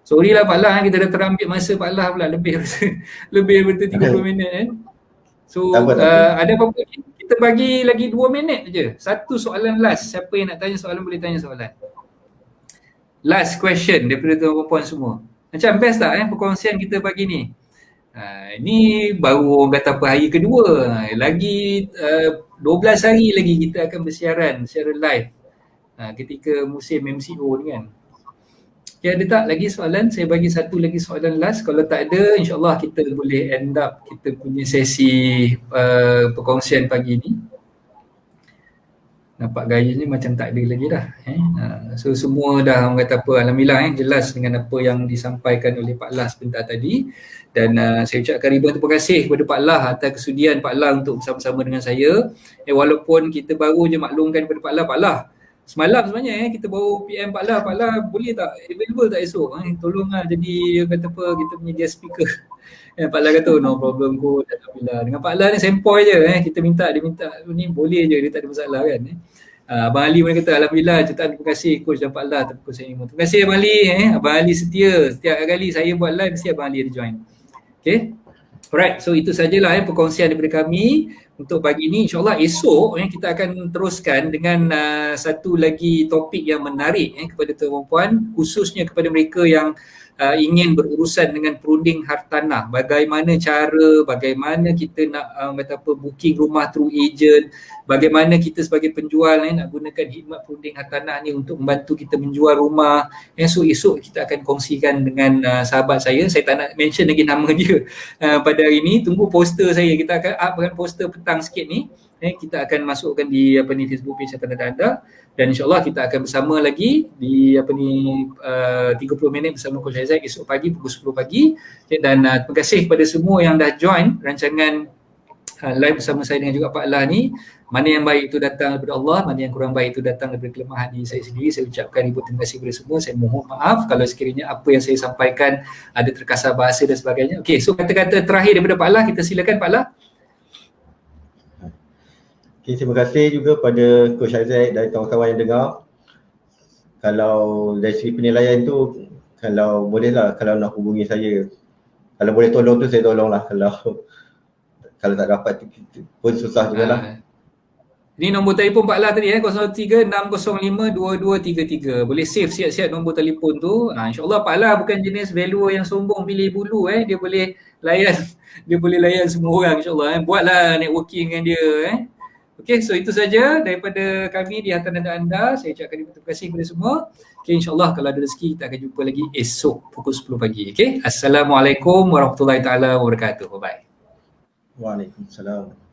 Sorry lah Pak Lah, kita dah terambil masa Pak Lah pula lebih lebih betul 30 minit. So ada apa-apa lagi? Kita bagi lagi 2 minit je. Satu soalan last. Siapa yang nak tanya soalan boleh tanya soalan. Last question daripada tuan-puan semua. Macam best tak perkongsian kita pagi ni? Ini baru orang kata apa, hari kedua. Lagi 12 hari lagi kita akan bersiaran secara live ketika musim MCO ni kan. Okay, ada tak lagi soalan? Saya bagi satu lagi soalan last. Kalau tak ada, insyaAllah kita boleh end up kita punya sesi perkongsian pagi ni. Nampak gayanya macam tak ada lagi dah. So semua dah orang kata apa, alhamdulillah jelas dengan apa yang disampaikan oleh Pak Lah sebentar tadi. Dan saya ucapkan ribuan terima kasih kepada Pak Lah atas kesudian Pak Lah untuk bersama-sama dengan saya. Walaupun kita baru je maklumkan kepada Pak Lah, semalam sebenarnya kita baru PM Pak Lah boleh tak available tak esok? Tolonglah jadi kata apa, kita punya guest speaker. Pak Lah kata no problem kot, alhamdulillah. Dengan Pak Lah ni sempoi je kita minta, dia minta ni boleh je, dia tak ada masalah kan. Abang Ali pun kata alhamdulillah, jutaan terima kasih coach dan Pak Lah terima kasih. Terima kasih Abang Ali. Abang Ali setia, setiap kali saya buat live mesti Abang Ali ada join. Okay. Alright, so itu sajalah perkongsian daripada kami untuk pagi ni. InsyaAllah esok kita akan teruskan dengan satu lagi topik yang menarik kepada tuan-puan, khususnya kepada mereka yang ingin berurusan dengan perunding hartanah. Bagaimana cara, bagaimana kita nak kata apa, booking rumah through agent, bagaimana kita sebagai penjual nak gunakan khidmat perunding hartanah ni untuk membantu kita menjual rumah. So esok kita akan kongsikan dengan sahabat saya tak nak mention lagi nama dia pada hari ni. Tunggu poster saya, kita akan upkan poster petang sikit ni. Kita akan masukkan di Facebook page Hartanah dan Anda, dan insyaAllah kita akan bersama lagi di 30 minit bersama Coach Isaac esok pagi pukul 10 pagi. Dan terima kasih kepada semua yang dah join rancangan live bersama saya dengan juga Pak Lah ni. Mana yang baik itu datang daripada Allah, mana yang kurang baik itu datang daripada kelemahan diri saya sendiri. Saya ucapkan ribuan terima kasih kepada semua. Saya mohon maaf kalau sekiranya apa yang saya sampaikan ada terkasar bahasa dan sebagainya. Okey, so kata-kata terakhir daripada Pak Lah, kita silakan Pak Lah. Okay, terima kasih juga pada Coach Isaac dan kawan-kawan yang dengar. Kalau dari segi penilaian tu, kalau bolehlah, kalau nak hubungi saya, kalau boleh tolong tu saya tolong lah. Kalau tak dapat tu pun susah juga lah. Ini nombor telefon Pak Lah tadi 03-605-2233. Boleh save siap-siap nombor telefon tu. InsyaAllah Pak Lah bukan jenis valuer yang sombong pilih bulu. Dia boleh layan semua orang insyaAllah. Buatlah networking dengan dia. Okey, so itu saja daripada kami di Hartanah dan Anda. Saya ucapkan terima kasih kepada semua. Okey, insyaAllah kalau ada rezeki kita akan jumpa lagi esok pukul 10 pagi. Okey, Assalamualaikum warahmatullahi taala wabarakatuh. Bye-bye. Waalaikumsalam.